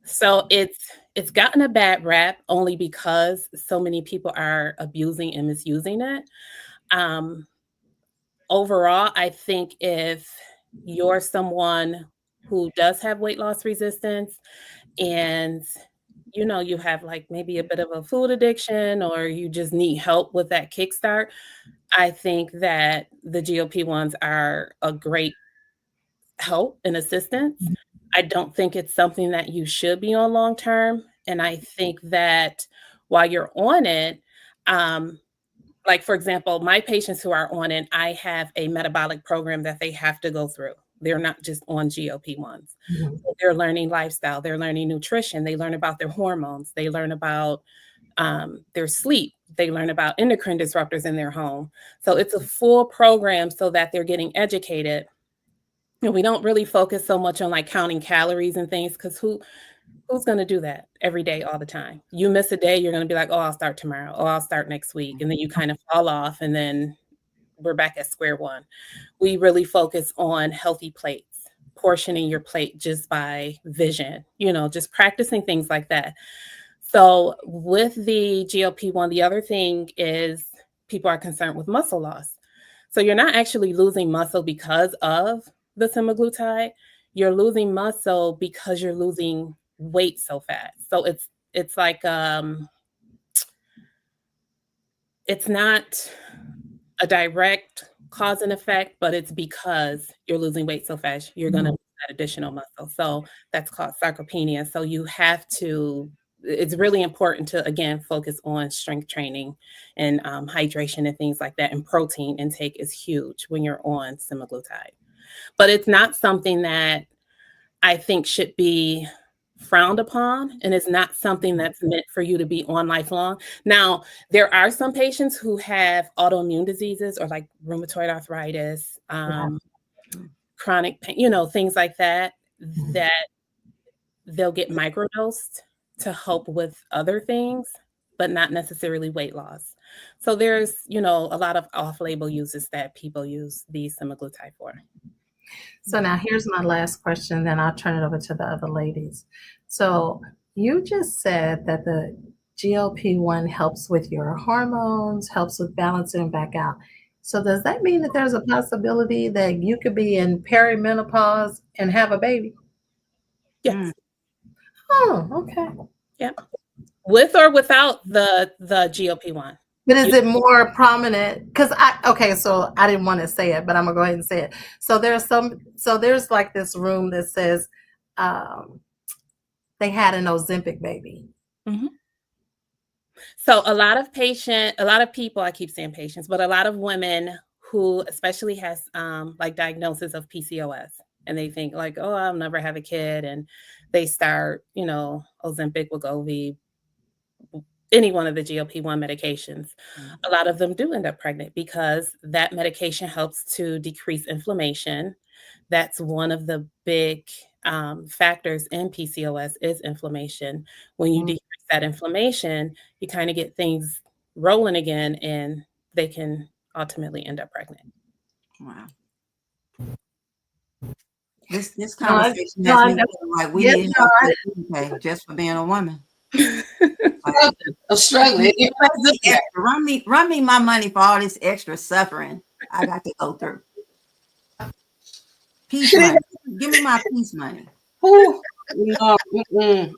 So it's gotten a bad rap only because so many people are abusing and misusing it. Overall, I think if you're someone who does have weight loss resistance and you have like maybe a bit of a food addiction, or you just need help with that kickstart, I think that the GLP-1s are a great help and assistance. Mm-hmm. I don't think it's something that you should be on long term. And I think that while you're on it, like, for example, my patients who are on it, I have a metabolic program that they have to go through. They're not just on GLP-1s. Mm-hmm. So they're learning lifestyle. They're learning nutrition. They learn about their hormones. They learn about their sleep. They learn about endocrine disruptors in their home. So it's a full program so that they're getting educated. And we don't really focus so much on like counting calories and things, because who's going to do that every day, all the time? You miss a day, you're going to be like, oh, I'll start tomorrow. Oh, I'll start next week. And then you kind of fall off, and then we're back at square one. We really focus on healthy plates, portioning your plate just by vision, just practicing things like that. So with the GLP-1, the other thing is people are concerned with muscle loss. So you're not actually losing muscle because of the semaglutide. You're losing muscle because you're losing weight so fast. So it's like it's not a direct cause and effect, but it's because you're losing weight so fast, you're going to lose that additional muscle. So that's called sarcopenia. So you have to, it's really important to, again, focus on strength training and hydration and things like that. And protein intake is huge when you're on semaglutide. But it's not something that I think should be frowned upon, and it's not something that's meant for you to be on lifelong. Now, there are some patients who have autoimmune diseases or like rheumatoid arthritis, chronic pain, things like that, that they'll get microdosed to help with other things, but not necessarily weight loss. So there's, a lot of off-label uses that people use the semaglutide for. So now here's my last question, then I'll turn it over to the other ladies. So you just said that the GLP-1 helps with your hormones, helps with balancing back out. So does that mean that there's a possibility that you could be in perimenopause and have a baby? Yes. Oh, okay. Yeah. With or without the GLP-1. But is it more prominent? Because so I didn't want to say it, but I'm gonna go ahead and say it. So there's like this room that says they had an Ozempic baby. Mm-hmm. So a lot of people, I keep saying patients, but a lot of women who especially has like diagnosis of PCOS, and they think like, oh, I'll never have a kid, and they start, Ozempic, Wegovy, any one of the GLP-1 medications. A lot of them do end up pregnant because that medication helps to decrease inflammation. That's one of the big factors in PCOS is inflammation. When you decrease that inflammation, you kind of get things rolling again, and they can ultimately end up pregnant. Wow. This conversation has me feeling like we need help just for being a woman. I'm struggling. Run me my money for all this extra suffering I got to go through. Peace money. Give me my peace money. No, Get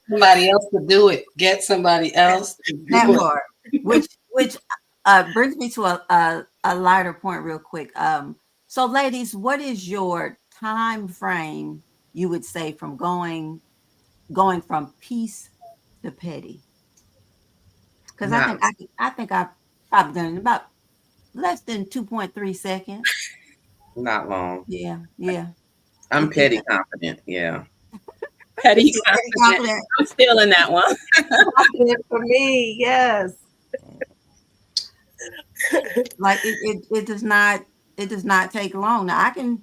somebody else to do it. Get somebody else to do that it. part. Which brings me to a lighter point real quick. So ladies, what is your time frame you would say from going from peace to petty? Because I think I've probably done it in about less than 2.3 seconds. Not long. Yeah. I'm petty confident. Yeah. Petty confident. I'm still in that one. For me, yes. Like it does not take long. Now I can,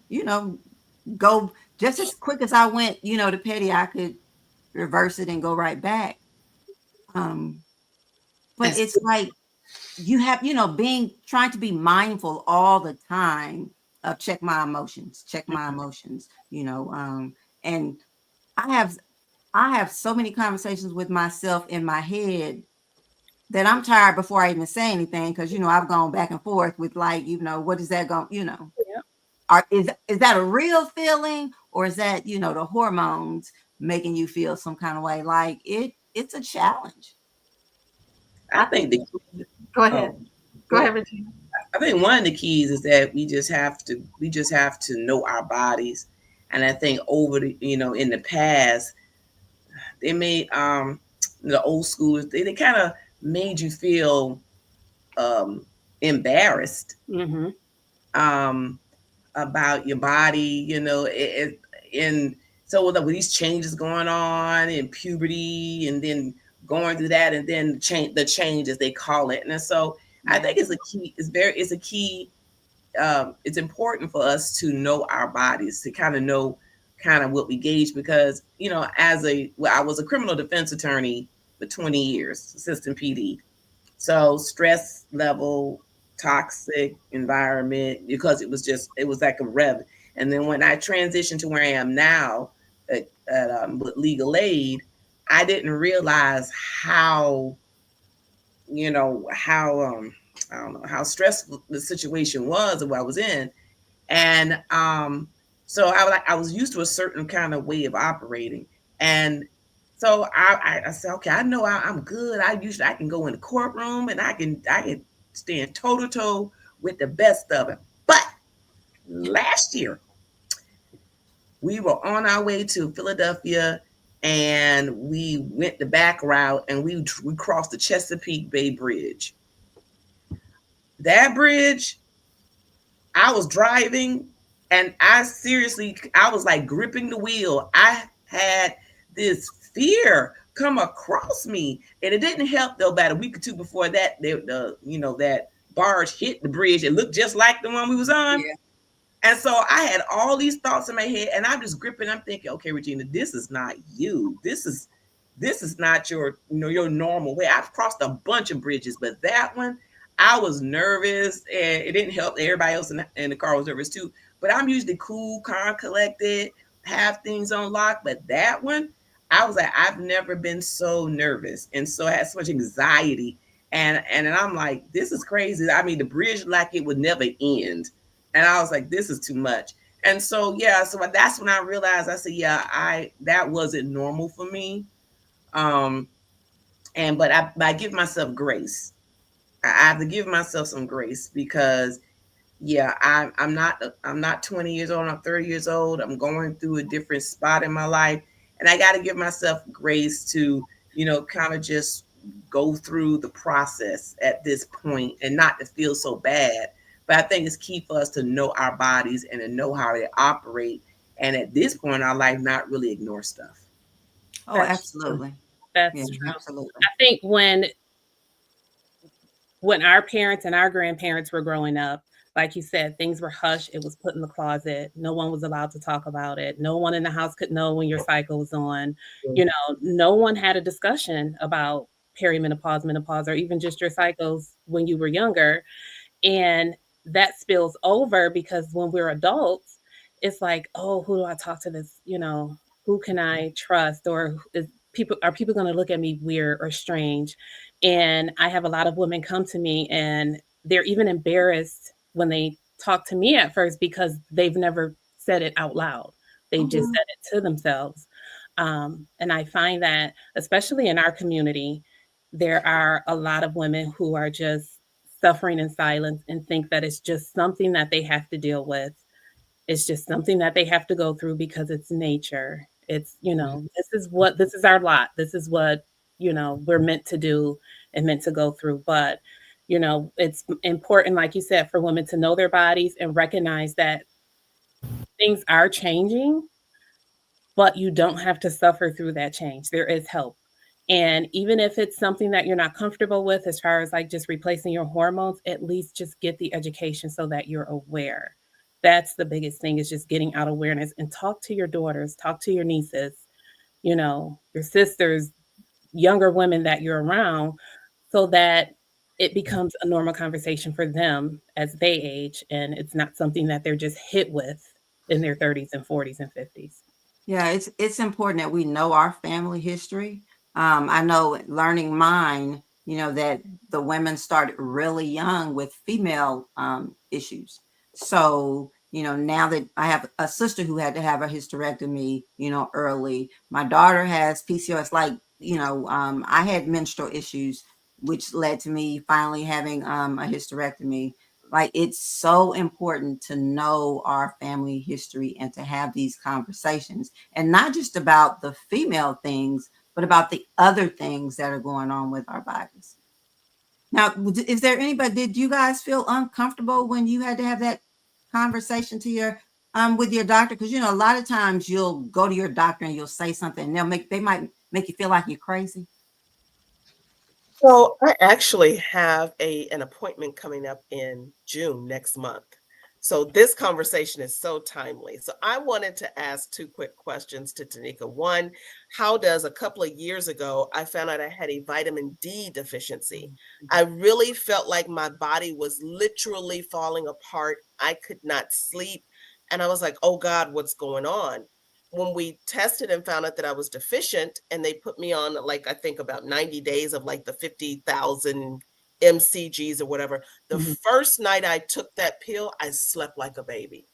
go just as quick as I went, to petty, I could reverse it and go right back. But it's like you have, trying to be mindful all the time of check my emotions, and I have so many conversations with myself in my head that I'm tired before I even say anything, because I've gone back and forth with like, what is that going, is that a real feeling, or is that the hormones making you feel some kind of way? Like it's a challenge. I think go ahead, Regina. I think one of the keys is that we just have to know our bodies, and I think over the in the past they made the old schoolers they kind of made you feel embarrassed about your body, and so with these changes going on in puberty, and then going through that, and then the change as they call it, and so I think it's a key. It's a key. It's important for us to know our bodies, to kind of know what we gauge, because I was a criminal defense attorney for 20 years, assistant PD. So stress level, toxic environment, because it was like a rev. And then when I transitioned to where I am now with legal aid, I didn't realize how I don't know how stressful the situation was that I was in. And so I was used to a certain kind of way of operating. And so I said, okay, I know I'm good. I can go in the courtroom and I can stand toe to toe with the best of it. But last year we were on our way to Philadelphia, and we went the back route, and we crossed the Chesapeake Bay Bridge. That bridge, I was driving, and I was like gripping the wheel. I had this fear come across me, and it didn't help though. About a week or two before that, that barge hit the bridge. It looked just like the one we was on. Yeah. And so I had all these thoughts in my head, and I'm just gripping. I'm thinking, okay, Regina, this is not you. This is not your normal way. I've crossed a bunch of bridges, but that one, I was nervous, and it didn't help. Everybody else in the car was nervous too. But I'm usually cool, calm, collected, have things on lock. But that one, I was like, I've never been so nervous, and so I had so much anxiety. And I'm like, this is crazy. I mean, the bridge like it would never end. And I was like, this is too much. And so, yeah, so that's when I realized, I said, yeah, that wasn't normal for me. But I give myself grace. I have to give myself some grace because, yeah, I'm not 20 years old. I'm 30 years old. I'm going through a different spot in my life, and I got to give myself grace to, kind of just go through the process at this point and not to feel so bad. But I think it's key for us to know our bodies and to know how they operate, and at this point in our life, not really ignore stuff. Oh, That's absolutely. That's Yeah, true. absolutely. I think when our parents and our grandparents were growing up, like you said, things were hushed. It was put in the closet. No one was allowed to talk about it. No one in the house could know when your cycle was on. No one had a discussion about perimenopause, menopause, or even just your cycles when you were younger. And that spills over because when we're adults, it's like, oh, who do I talk to this? Who can I trust? Or are people going to look at me weird or strange? And I have a lot of women come to me and they're even embarrassed when they talk to me at first because they've never said it out loud. They've just said it to themselves. And I find that, especially in our community, there are a lot of women who are just suffering in silence and think that it's just something that they have to deal with. It's just something that they have to go through because it's nature. It's, this is our lot. This is what, we're meant to do and meant to go through. But, it's important, like you said, for women to know their bodies and recognize that things are changing, but you don't have to suffer through that change. There is help. And even if it's something that you're not comfortable with, as far as like just replacing your hormones, at least just get the education so that you're aware. That's the biggest thing, is just getting out awareness, and talk to your daughters, talk to your nieces, your sisters, younger women that you're around, so that it becomes a normal conversation for them as they age. And it's not something that they're just hit with in their 30s and 40s and 50s. Yeah, it's important that we know our family history. I know learning mine, that the women started really young with female issues. So, now that I have a sister who had to have a hysterectomy, early, my daughter has PCOS, like, I had menstrual issues, which led to me finally having a hysterectomy. Like, it's so important to know our family history and to have these conversations, and not just about the female things, but about the other things that are going on with our bodies. Now, is there anybody, did you guys feel uncomfortable when you had to have that conversation with your doctor? Because, a lot of times you'll go to your doctor and you'll say something and they might make you feel like you're crazy. So I actually have an appointment coming up in June next month. So this conversation is so timely. So I wanted to ask two quick questions to Tanika. One, a couple of years ago, I found out I had a vitamin D deficiency. I really felt like my body was literally falling apart. I could not sleep. And I was like, oh God, what's going on? When we tested and found out that I was deficient, and they put me on, like, I think about 90 days of like the 50,000 mcgs or whatever. The first night I took that pill, I slept like a baby.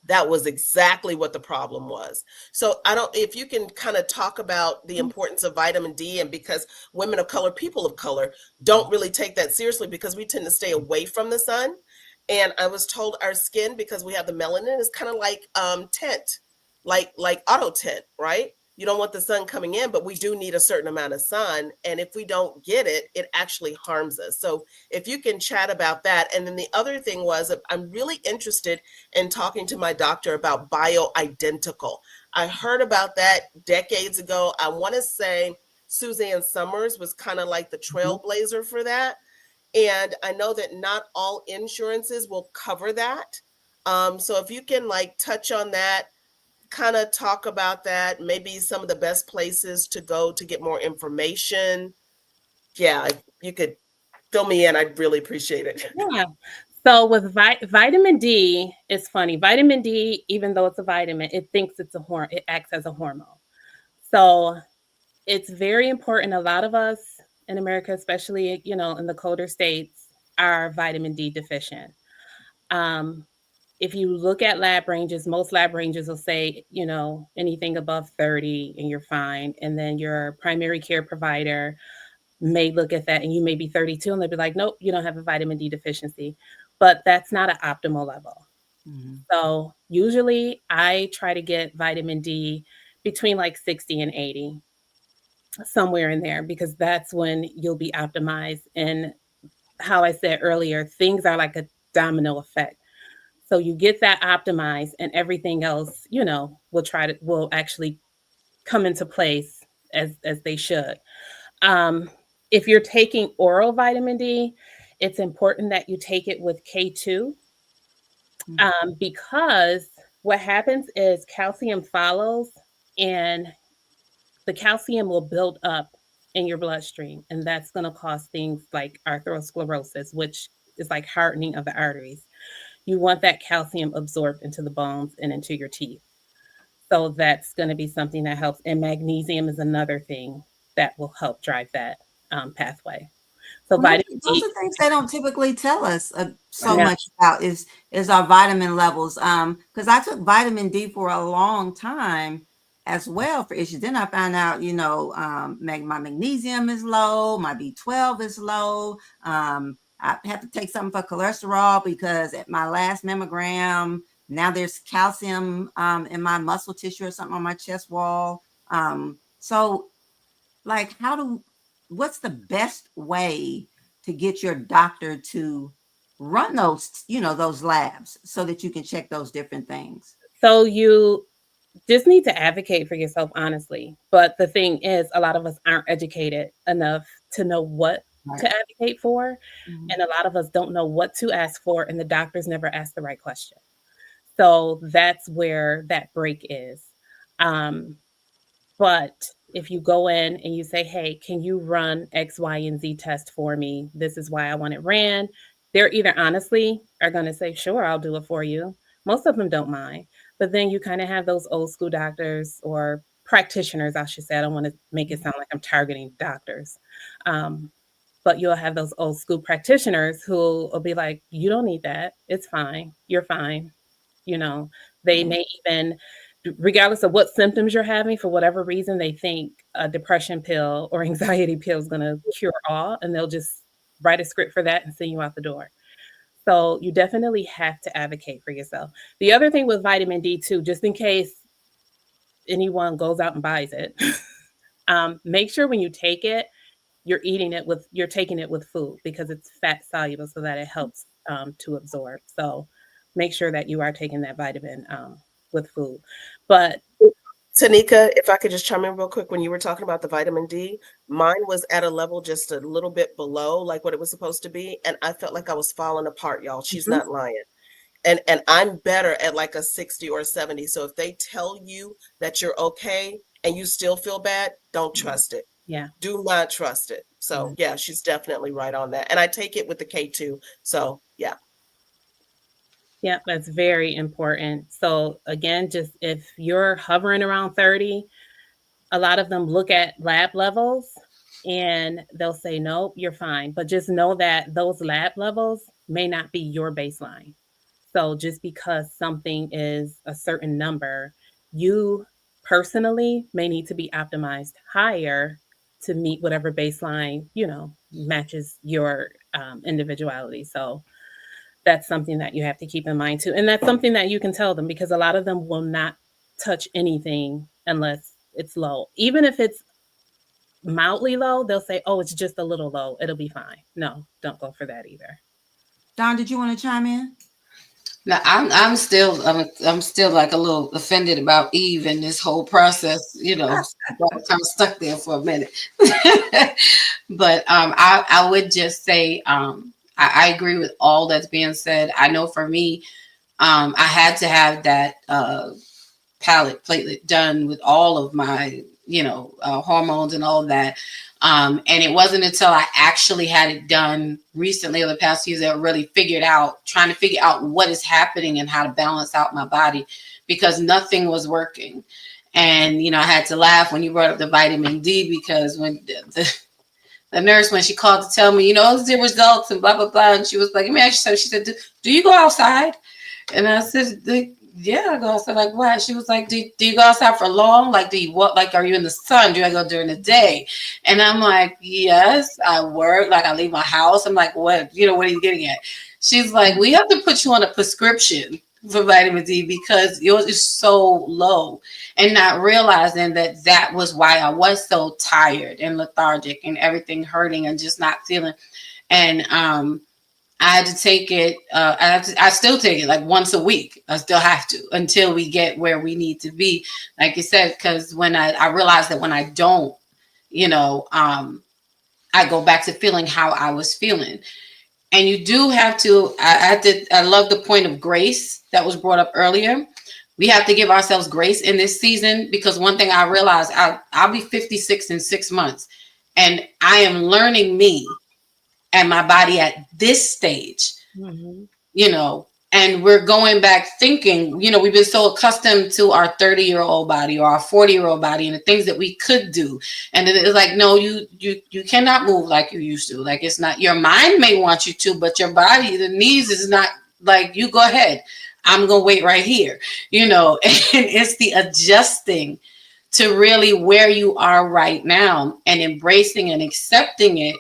That was exactly what the problem was. So if you can kind of talk about the importance of vitamin D, and because women of color, people of color, don't really take that seriously because we tend to stay away from the sun. And I was told our skin, because we have the melanin, is kind of like tint, like auto tint, right? you don't want the sun coming in, but we do need a certain amount of sun. And if we don't get it, it actually harms us. So if you can chat about that. And then the other thing was, I'm really interested in talking to my doctor about bioidentical. I heard about that decades ago. I want to say Suzanne Summers was kind of like the trailblazer for that. And I know that not all insurances will cover that. So if you can like touch on that, kind of talk about that, maybe some of the best places to go to get more information. Yeah, if you could fill me in, I'd really appreciate it. Yeah. So with vitamin D, it's funny. Vitamin D, even though it's a vitamin, it thinks it's a hormone. It acts as a hormone. So it's very important. A lot of us in America, especially, you know, in the colder states, are vitamin D deficient. If you look at lab ranges, most lab ranges will say, you know, anything above 30 and you're fine. And then your primary care provider may look at that and you may be 32 and they'll be like, nope, you don't have a vitamin D deficiency. But that's not an optimal level. So usually I try to get vitamin D between like 60 and 80, somewhere in there, because that's when you'll be optimized. And how I said earlier, things are like a domino effect. So you get that optimized and everything else, you know, will actually come into place as they should. If you're taking oral vitamin D, it's important that you take it with K2, because what happens is calcium follows and the calcium will build up in your bloodstream. And that's going to cause things like arthrosclerosis, which is like hardening of the arteries. You want that calcium absorbed into the bones and into your teeth. So that's going to be something that helps. And magnesium is another thing that will help drive that pathway. So Well, vitamin those D. are things they don't typically tell us so Yeah. much about is our vitamin levels. Because I took vitamin D for a long time as well for issues. Then I found out, you know, my magnesium is low, my B12 is low. I have to take something for cholesterol because at my last mammogram, now there's calcium in my muscle tissue or something on my chest wall. So like what's the best way to get your doctor to run those, you know, those labs so that you can check those different things? So you just need to advocate for yourself, honestly. But the thing is, a lot of us aren't educated enough to know what to advocate for. And a lot of us don't know what to ask for, and the doctors never ask the right question. So that's where that break is. But if you go in and you say, hey, can you run X, Y, and Z test for me? This is why I want it ran. They're either honestly are going to say, sure, I'll do it for you. Most of them don't mind. But then you kind of have those old school doctors or practitioners, I should say. I don't want to make it sound like I'm targeting doctors. But you'll have those old school practitioners who will be like, you don't need that. It's fine. You're fine. You know, they may even, regardless of what symptoms you're having, for whatever reason, they think a depression pill or anxiety pill is going to cure all, and they'll just write a script for that and send you out the door. So you definitely have to advocate for yourself. The other thing with vitamin D too, just in case anyone goes out and buys it, make sure when you take it, you're taking it with food, because it's fat soluble, so that it helps to absorb. So make sure that you are taking that vitamin with food. But Tanika, if I could just chime in real quick, when you were talking about the vitamin D, mine was at a level just a little bit below like what it was supposed to be. And I felt like I was falling apart, y'all. She's not lying. And I'm better at like a 60 or 70. So if they tell you that you're okay and you still feel bad, don't trust it. Yeah. Do not trust it. So yeah, she's definitely right on that. And I take it with the K2. So yeah. Yeah, that's very important. So again, just if you're hovering around 30, a lot of them look at lab levels and they'll say, nope, you're fine. But just know that those lab levels may not be your baseline. So just because something is a certain number, you personally may need to be optimized higher to meet whatever baseline, you know, matches your individuality. So that's something that you have to keep in mind too. And that's something that you can tell them, because a lot of them will not touch anything unless it's low. Even if it's mildly low, they'll say, oh, it's just a little low. It'll be fine. No, don't go for that either. Don, did you want to chime in? Now I'm still like a little offended about Eve and this whole process. Got kind of stuck there for a minute. But I would just say I agree with all that's being said. I know for me, I had to have that palate platelet done with all of my hormones and all of that. And it wasn't until I actually had it done recently, over the past years, that I really trying to figure out what is happening and how to balance out my body, because nothing was working. And, I had to laugh when you brought up the vitamin D, because when the nurse, when she called to tell me, it's the results and blah, blah, blah. And she was like, let me ask you something. She said, do you go outside? And I said, yeah, I go outside. Like, what? She was like, do you go outside for long? Like, do you what? Like, are you in the sun? Do I go during the day? And I'm like, yes, I work. Like, I leave my house. I'm like, what? What are you getting at? She's like, we have to put you on a prescription for vitamin D because yours is so low, and not realizing that was why I was so tired and lethargic and everything hurting and just not feeling. And I had to take it. I still take it like once a week. I still have to until we get where we need to be. Like you said, because when I realized that when I don't, I go back to feeling how I was feeling. And you do have to. I love the point of grace that was brought up earlier. We have to give ourselves grace in this season, because one thing I realized, I'll be 56 in 6 months, and I am learning me and my body at this stage, and we're going back thinking, we've been so accustomed to our 30-year-old body or our 40-year-old body and the things that we could do. And it's like, no, you cannot move like you used to. Like, it's not, your mind may want you to, but your body, the knees is not like, you go ahead. I'm going to wait right here, and it's the adjusting to really where you are right now and embracing and accepting it.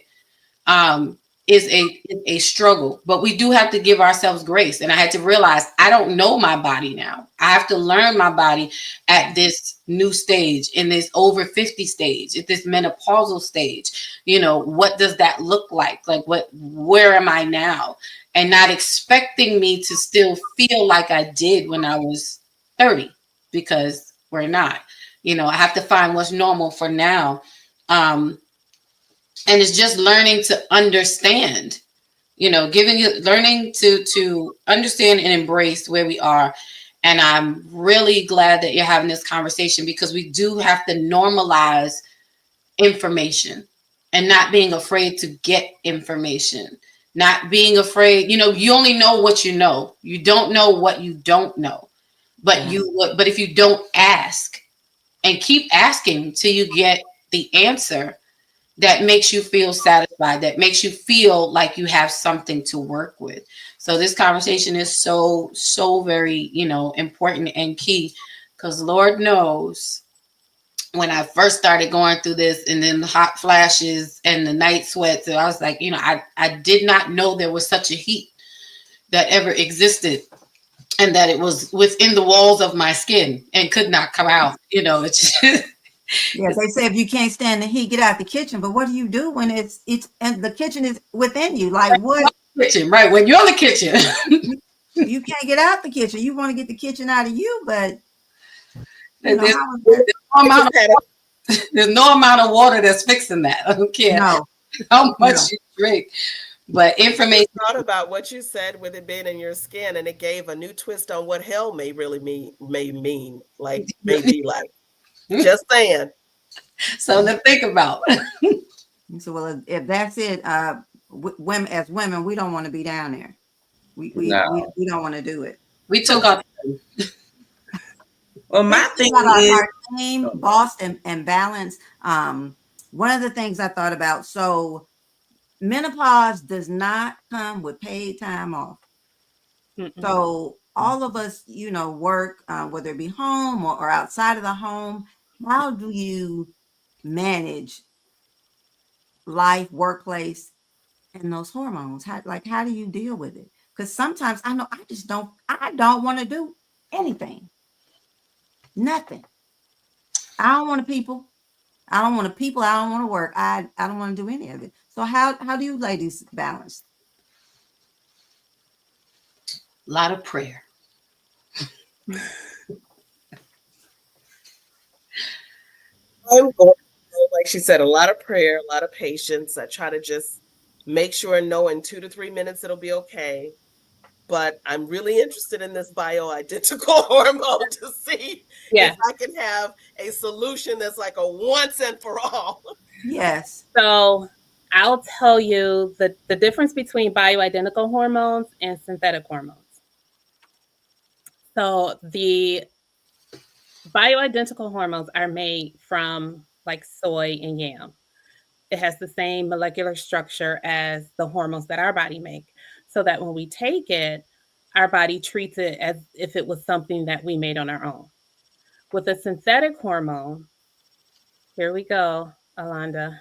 Is a struggle, but we do have to give ourselves grace. And I had to realize I don't know my body now. I have to learn my body at this new stage, in this over 50 stage, at this menopausal stage. What does that look like? Like, where am I now? And not expecting me to still feel like I did when I was 30, because we're not. I have to find what's normal for now. And it's just learning to understand, learning to understand and embrace where we are. And I'm really glad that you're having this conversation, because we do have to normalize information and not being afraid to get information, not being afraid. You only know what you know. You don't know what you don't know. But but if you don't ask and keep asking till you get the answer that makes you feel satisfied, that makes you feel like you have something to work with. So this conversation is so, so very, important and key, because Lord knows when I first started going through this, and then the hot flashes and the night sweats, I was like, I did not know there was such a heat that ever existed, and that it was within the walls of my skin and could not come out. It's just, yeah, they say if you can't stand the heat, get out the kitchen. But what do you do when it's and the kitchen is within you? Like, what? Kitchen, right? When you're in the kitchen, you can't get out the kitchen. You want to get the kitchen out of you, but there's no amount of water that's fixing that. I don't care how much you drink. But information. I thought about what you said with it being in your skin, and it gave a new twist on what hell may really mean. Just saying. Something to think about. So, well, if that's it, women, we don't want to be down there. We don't want to do it. We took our. Well, my thing is our team, boss, and balance. One of the things I thought about. So, menopause does not come with paid time off. So all of us, work, whether it be home or outside of the home. How do you manage life, workplace, and those hormones? How do you deal with it? Because sometimes I know I don't want to do anything. Nothing. I don't want to people. I don't want to people. I don't want to work. I don't want to do any of it. So how do you ladies balance? A lot of prayer. I'm going, like she said, a lot of prayer, a lot of patience. I try to just make sure and know in 2 to 3 minutes it'll be okay. But I'm really interested in this bioidentical hormone to see Yeah. if I can have a solution that's like a once and for all. Yes. So I'll tell you the difference between bioidentical hormones and synthetic hormones. So the bioidentical hormones are made from like soy and yam. It has the same molecular structure as the hormones that our body make, so that when we take it, our body treats it as if it was something that we made on our own. With a synthetic hormone, here we go, Alonda.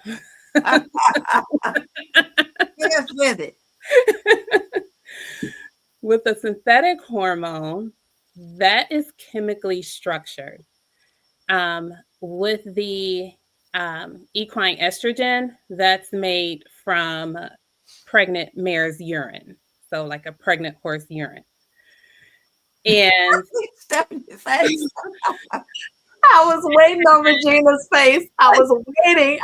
Yes, with it. With a synthetic hormone, that is chemically structured. With the equine estrogen, that's made from pregnant mare's urine. So like a pregnant horse urine. And Stephanie's face. I was waiting on Regina's face. I was waiting.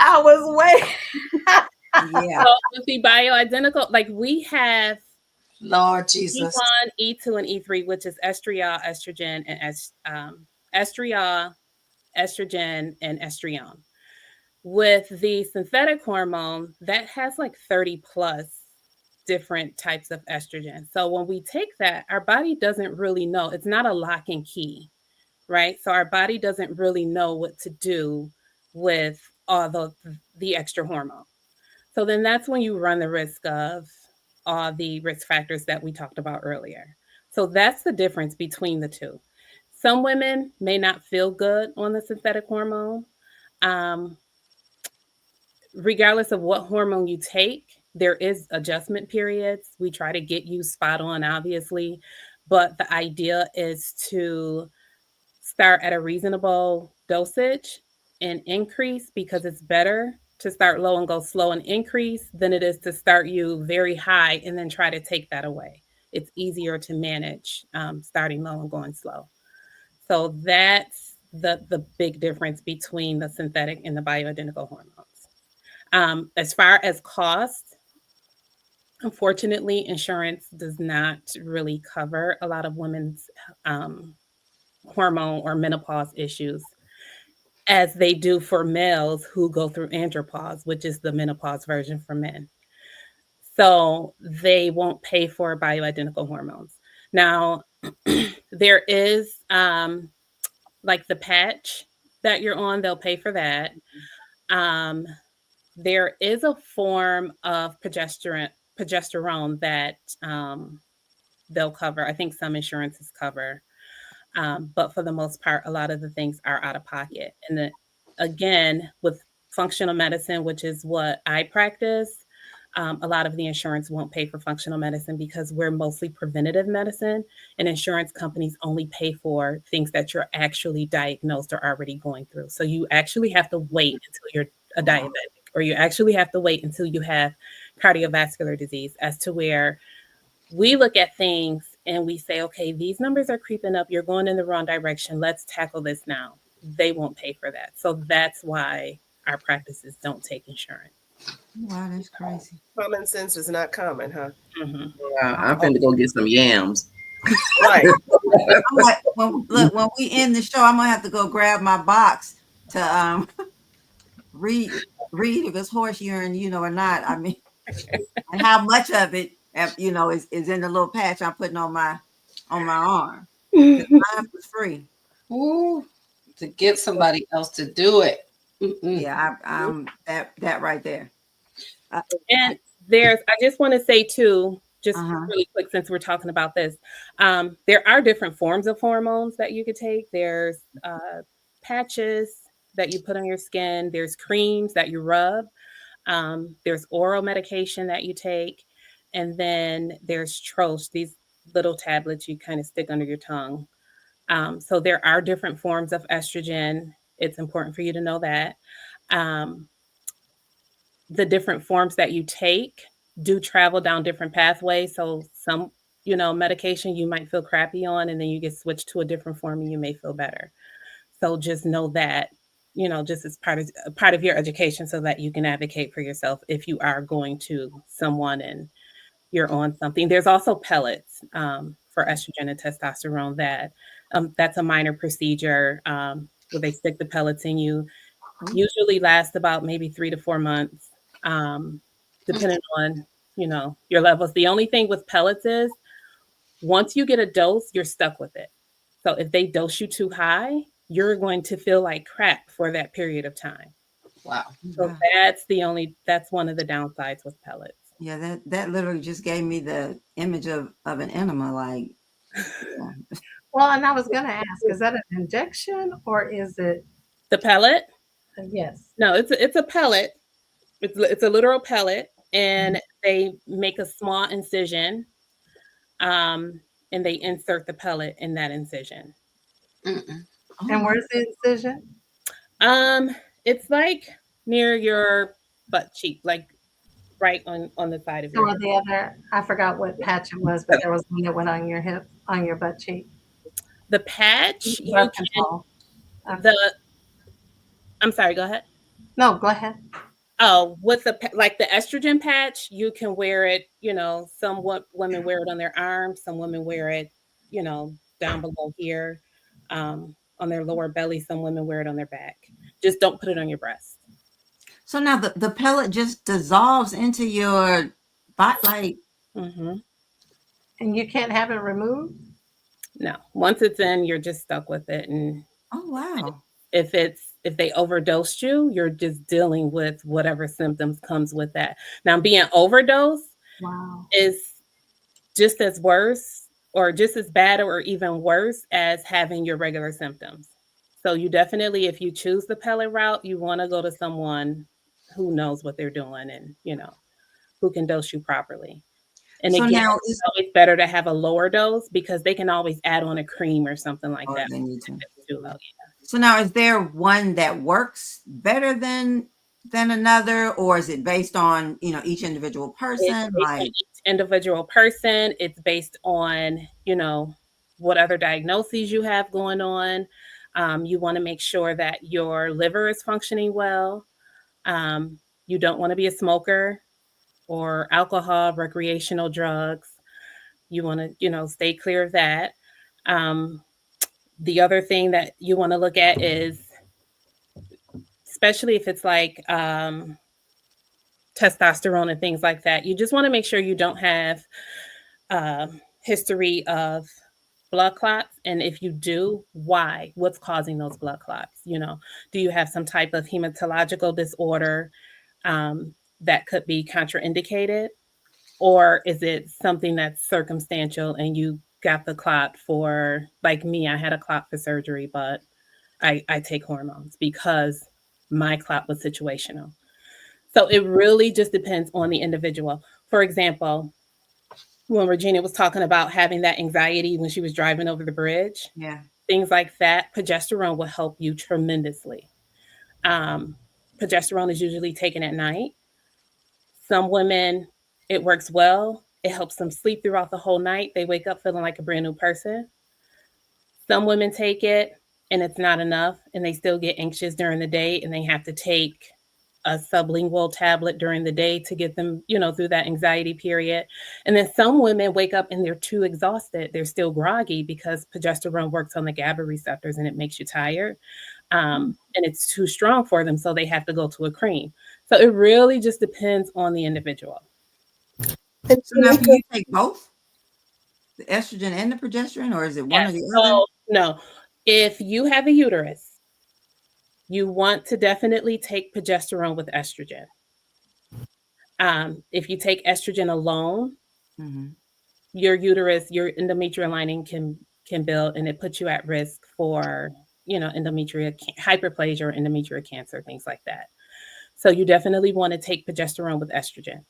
Yeah. so with the bioidentical, like we have Lord Jesus. E1, E2, and E3, which is estriol, estrogen, and estriol, estrogen, and estrione. With the synthetic hormone, that has like 30 plus different types of estrogen. So when we take that, our body doesn't really know. It's not a lock and key, right? So our body doesn't really know what to do with all the extra hormone. So then that's when you run the risk of all the risk factors that we talked about earlier. So that's the difference between the two. Some women may not feel good on the synthetic hormone. Um, Regardless of what hormone you take, there is adjustment periods. We try to get you spot on, obviously, but the idea is to start at a reasonable dosage and increase, because it's better to start low and go slow and increase than it is to start you very high and then try to take that away. It's easier to manage starting low and going slow. So that's the big difference between the synthetic and the bioidentical hormones. As far as cost, unfortunately, insurance does not really cover a lot of women's hormone or menopause issues as they do for males who go through andropause, which is the menopause version for men. So they won't pay for bioidentical hormones. Now, there is like the patch that you're on, they'll pay for that. There is a form of progesterone that they'll cover. I think some insurances cover. But for the most part, a lot of the things are out of pocket. And again, with functional medicine, which is what I practice, a lot of the insurance won't pay for functional medicine because we're mostly preventative medicine, and insurance companies only pay for things that you're actually diagnosed or already going through. So you actually have to wait until you're a diabetic, or you actually have to wait until you have cardiovascular disease, as to where we look at things and we say, okay, these numbers are creeping up. You're going in the wrong direction. Let's tackle this now. They won't pay for that. So that's why our practices don't take insurance. Wow, that's crazy. Common sense is not common, huh? Mm-hmm. I'm finna go get some yams. Right. I'm like, when we end the show, I'm gonna have to go grab my box to read if it's horse urine, or not. I mean, and how much of it, is in the little patch I'm putting on my arm. Mine was free. Ooh, to get somebody else to do it. Mm-mm. Yeah, I'm that right there. And I just want to say too, just really quick, since we're talking about this, there are different forms of hormones that you could take. There's patches that you put on your skin. There's creams that you rub. There's oral medication that you take. And then there's troche, these little tablets you kind of stick under your tongue. So there are different forms of estrogen It's important for you to know that. Um, the different forms that you take do travel down different pathways. So some, medication you might feel crappy on, and then you get switched to a different form and you may feel better. So just know that, just as part of your education, so that you can advocate for yourself if you are going to someone and you're on something. There's also pellets for estrogen and testosterone that's a minor procedure where they stick the pellets in you. Usually lasts about maybe 3 to 4 months, depending on, your levels. The only thing with pellets is once you get a dose, you're stuck with it. So if they dose you too high, you're going to feel like crap for that period of time. Wow. So that's one of the downsides with pellets. Yeah, that literally just gave me the image of an enema, like. Yeah. Well, and I was going to ask, is that an injection or is it the pellet? Yes. No, it's a pellet. It's a literal pellet, and they make a small incision, and they insert the pellet in that incision. And where's the incision? It's like near your butt cheek, like right on the side of your. Or the other, I forgot what patch it was, but there was one that went on your hip, on your butt cheek. The patch, I'm sorry, go ahead. No, go ahead. Oh, with the estrogen patch, you can wear it, some women wear it on their arms, some women wear it, down below here, on their lower belly, some women wear it on their back. Just don't put it on your breast. So now the pellet just dissolves into your body, like. Mm-hmm. And you can't have it removed? No. Once it's in, you're just stuck with it. And oh, wow. If they overdosed you, you're just dealing with whatever symptoms comes with that. Now, being overdosed is just as worse or just as bad or even worse as having your regular symptoms. So you definitely, if you choose the pellet route, you want to go to someone who knows what they're doing and, who can dose you properly. And so again, now it's always better to have a lower dose because they can always add on a cream or something like that. They need to. Too low. So now, is there one that works better than another, or is it based on each individual person? Each individual person. It's based on what other diagnoses you have going on. You want to make sure that your liver is functioning well. You don't want to be a smoker or alcohol, recreational drugs. You want to stay clear of that. The other thing that you want to look at is, especially if it's like testosterone and things like that, you just want to make sure you don't have history of blood clots. And if you do, why? What's causing those blood clots? Do you have some type of hematological disorder that could be contraindicated? Or is it something that's circumstantial and you got the clot for, like me, I had a clot for surgery, but I take hormones because my clot was situational. So it really just depends on the individual. For example, when Regina was talking about having that anxiety when she was driving over the bridge, things like that, progesterone will help you tremendously. Progesterone is usually taken at night. Some women, it works well. It helps them sleep throughout the whole night. They wake up feeling like a brand new person. Some women take it and it's not enough and they still get anxious during the day and they have to take a sublingual tablet during the day to get them, through that anxiety period. And then some women wake up and they're too exhausted. They're still groggy because progesterone works on the GABA receptors and it makes you tired. And it's too strong for them. So they have to go to a cream. So it really just depends on the individual. So now, do you take both the estrogen and the progesterone, or is it one or the other? No. If you have a uterus, you want to definitely take progesterone with estrogen. If you take estrogen alone, your uterus, your endometrial lining can build, and it puts you at risk for, endometrial hyperplasia or endometrial cancer, things like that. So you definitely want to take progesterone with estrogen.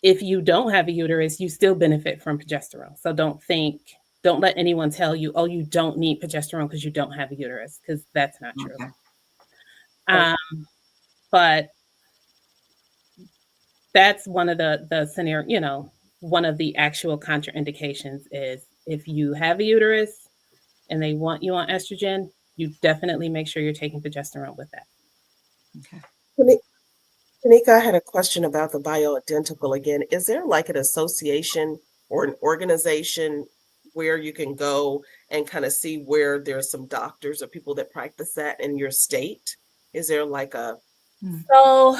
If you don't have a uterus, you still benefit from progesterone. So don't think don't let anyone tell you, oh, you don't need progesterone because you don't have a uterus, because that's not true. Okay. But that's one of the scenario, you know, one of the actual contraindications is if you have a uterus and they want you on estrogen, you definitely make sure you're taking progesterone with that. Okay. Tanika, I had a question about the bioidentical again. Is there like an association or an organization where you can go and kind of see where there's some doctors or people that practice that in your state? Is there like a... So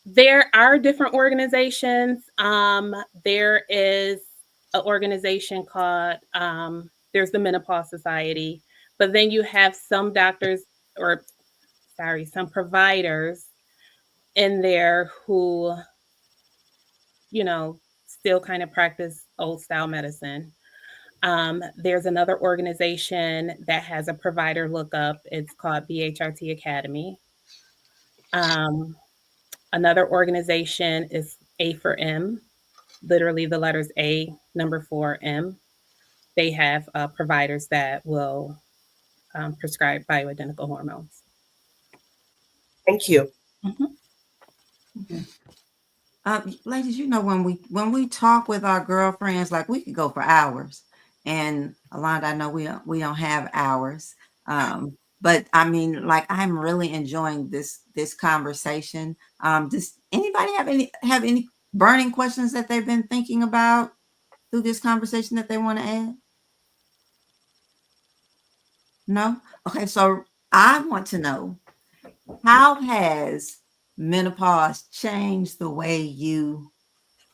there are different organizations. There is an organization called there's the Menopause Society, but then you have some doctors or some providers in there who, you know, still kind of practice old style medicine. There's another organization that has a provider lookup. It's called BHRT Academy. Another organization is A for M, literally the letters A, number 4, M. They have providers that will prescribe bioidentical hormones. Thank you. Mm-hmm. Ladies, you know, when we talk with our girlfriends, like we could go for hours. And Alonda, I know we don't have hours. But I mean, like, I'm really enjoying this conversation. Does anybody have any burning questions that they've been thinking about through this conversation that they want to add? No? Okay, so I want to know, how has menopause changed the way you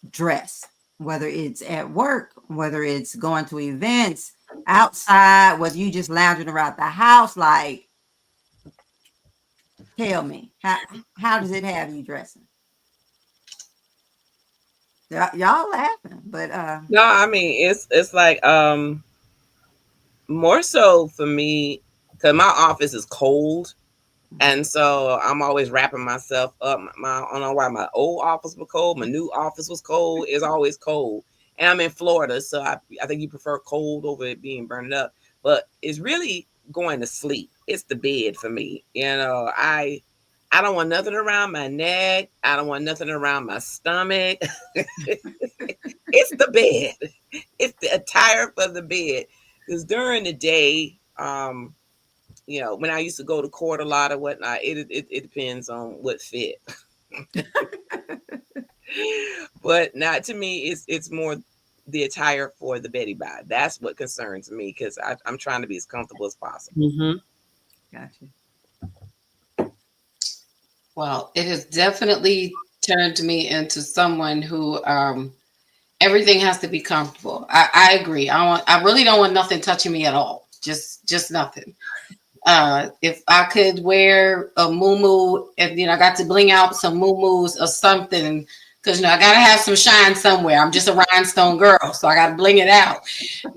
dress, whether it's at work, whether it's going to events, outside, whether you just lounging around the house? Like, tell me, how does it have you dressing? Y'all laughing, but no, I mean it's like more so for me because my office is cold. And so I'm always wrapping myself up. I don't know why my old office was cold. My new office was cold. It's always cold. And I'm in Florida, so I think you prefer cold over it being burned up. But it's really going to sleep. It's the bed for me. You know, I don't want nothing around my neck. I don't want nothing around my stomach. It's the bed. It's the attire for the bed. Because during the day, you know, when I used to go to court a lot or whatnot, it depends on what fit. But not to me, it's more the attire for the Betty Bye. That's what concerns me because I'm trying to be as comfortable as possible. Mm-hmm. gotcha. Well, it has definitely turned me into someone who everything has to be comfortable. I agree. I really don't want nothing touching me at all. Just nothing. If I could wear a muumuu and I got to bling out some muumuus or something, because I gotta have some shine somewhere. I'm just a rhinestone girl, so I gotta bling it out.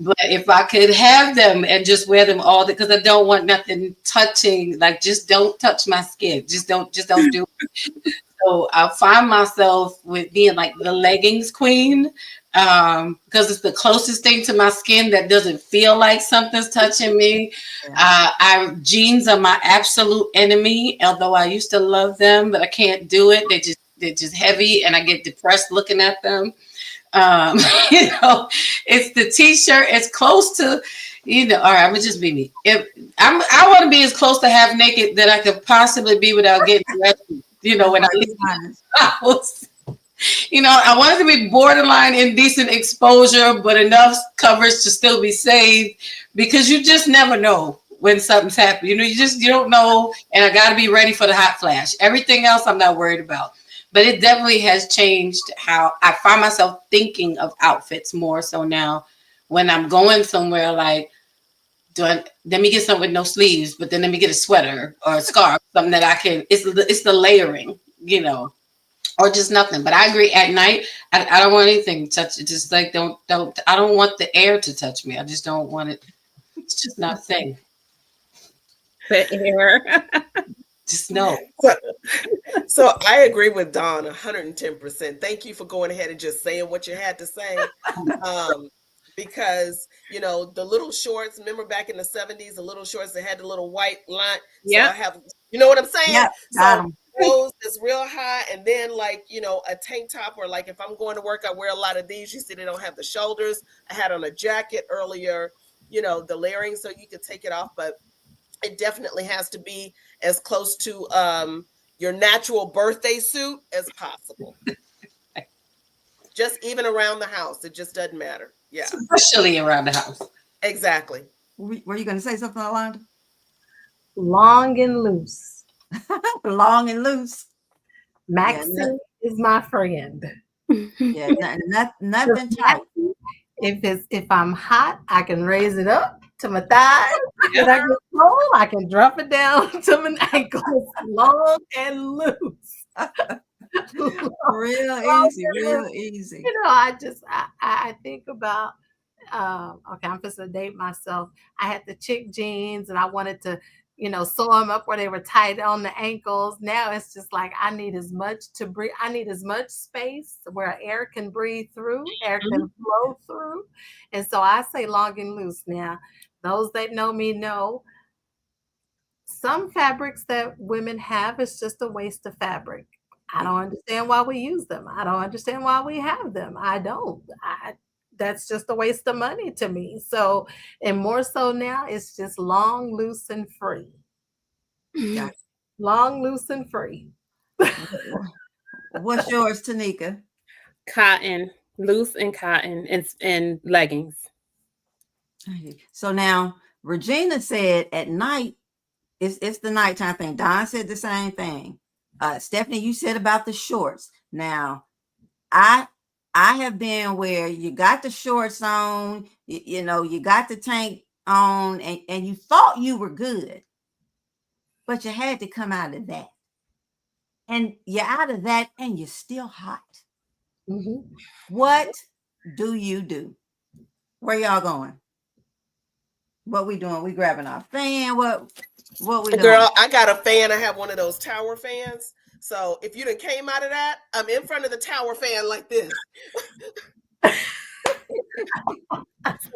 But if I could have them and just wear them all, because I don't want nothing touching, like just don't touch my skin. Just don't do it. So I find myself with being like the leggings queen, because it's the closest thing to my skin that doesn't feel like something's touching me. Jeans are my absolute enemy, although I used to love them, but I can't do it. They're just heavy, and I get depressed looking at them. It's the t-shirt. It's close to, all right, I'm gonna just be me. I want to be as close to half naked that I could possibly be without getting arrested. When I leave the house. I want it to be borderline indecent exposure, but enough coverage to still be saved, because you just never know when something's happening. You don't know, and I got to be ready for the hot flash. Everything else I'm not worried about. But it definitely has changed how I find myself thinking of outfits more so now when I'm going somewhere, like, let me get something with no sleeves, but then let me get a sweater or a scarf, something that I can, it's the layering, or just nothing. But I agree, at night, I don't want anything to touch it. Just like, I don't want the air to touch me. I just don't want it. It's just not a thing. The air. Just no. So I agree with Dawn 110%. Thank you for going ahead and just saying what you had to say. because, you know, the little shorts, remember back in the 70s, the little shorts that had the little white line. Yeah. So I have, you know what I'm saying? Yeah, got 'em. Those is real high. And then like, you know, a tank top, or like if I'm going to work, I wear a lot of these. You see, they don't have the shoulders. I had on a jacket earlier, you know, the layering, so you could take it off, but it definitely has to be as close to your natural birthday suit as possible. Just even around the house, it just doesn't matter. Yeah, Especially around the house. exactly. Were you going to say something, Alonda? Long and loose. Long and loose. Maxie is my friend. Yeah, nothing tight. If I'm hot, I can raise it up to my thighs. When I get cold, I can drop it down to my ankles. Long and loose. Real easy. You know, I think about okay, I'm supposed to date myself. I had the chick jeans and I wanted to, you know, sew them up where they were tight on the ankles. Now it's just like I need as much to breathe. I need as much space where air can breathe through, air can flow through. And so I say long and loose. Now, those that know me know some fabrics that women have is just a waste of fabric. I don't understand why we use them. I don't understand why we have them. I don't. That's just a waste of money to me. So, and more so now, it's just long, loose, and free. Gotcha. Long, loose, and free. What's yours, Tanika? Cotton, loose and cotton, and leggings. So now Regina said at night, it's the nighttime thing. Don said the same thing. Stephanie, you said about the shorts. Now, I have been where you got the shorts on, you know, you got the tank on, and you thought you were good, but you had to come out of that. And you're out of that and you're still hot. Mm-hmm. What do you do? Where y'all going? What we doing? We grabbing our fan? What we doing? Girl, I got a fan. I have one of those tower fans. So if you done came out of that, I'm in front of the tower fan like this. So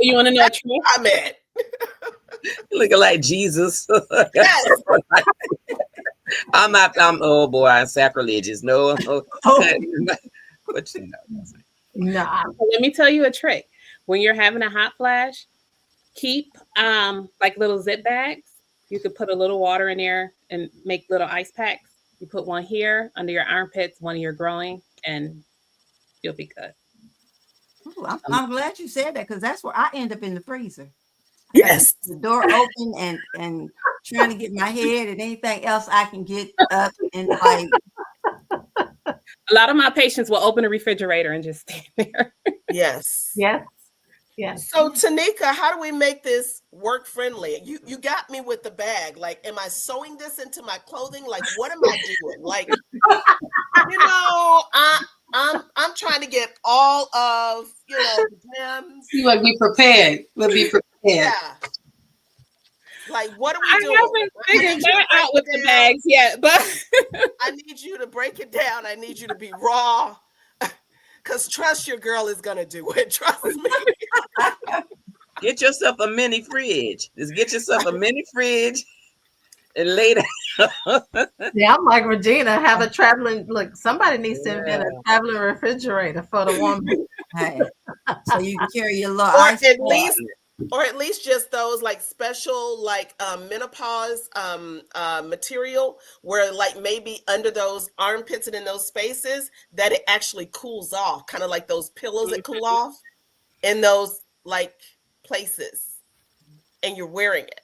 you want to know a trick? I'm at. Looking like Jesus. Yes. I'm oh boy, I'm sacrilegious. No. But you know. Nah. So let me tell you a trick. When you're having a hot flash, keep like little zip bags. You could put a little water in there and make little ice packs. You put one here under your armpits, one of your groin, and you'll be good. Ooh, I'm glad you said that, because that's where I end up in the freezer. Yes. The door open and trying to get my head and anything else I can get up and like. A lot of my patients will open a refrigerator and just stand there. Yes. Yes. Yes. So Tanika, how do we make this work friendly? You got me with the bag. Like, am I sewing this into my clothing? Like, what am I doing? Like, you know, I'm trying to get all of, you know, the gems. You would be prepared. Yeah. Like, what are we doing? I haven't figured that out with the bags yet, but I need you to break it down. I need you to be raw. Because trust your girl is going to do it. Trust me. Get yourself a mini fridge. Just get yourself a mini fridge and lay down. Yeah, I'm like Regina, have a traveling, look, somebody needs to invent a traveling refrigerator for the woman. Hey, so you can carry your little or at least just those like special like menopause material where like maybe under those armpits and in those spaces that it actually cools off, kind of like those pillows that cool off in those like places, and you're wearing it.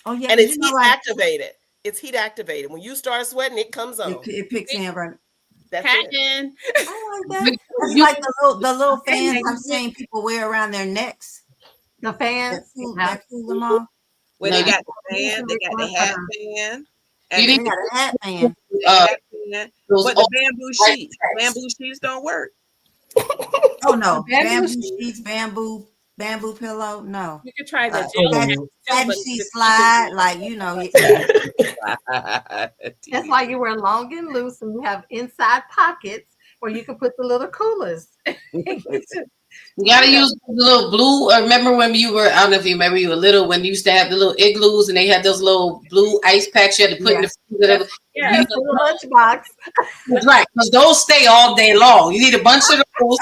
Oh yeah, and it's heat activated. It's heat activated. When you start sweating, it comes on. It picks in right. That's it. I like that. It's like the little fans I'm seeing people wear around their necks. The fans that cool them off. Well, they got the fan, they got the hat fan, and they got a hat fan. But the bamboo sheets don't work. Oh no, bamboo sheets, bamboo pillow. No, you could try the fancy slide, like you know. That's why you wear long and loose, and you have inside pockets where you can put the little coolers. You gotta use the little blue. Or remember when you were? I don't know if you remember. You were little when you used to have the little igloos, and they had those little blue ice packs you had to put in the freezer. Yeah, For the lunchbox. Right, because those stay all day long. You need a bunch of those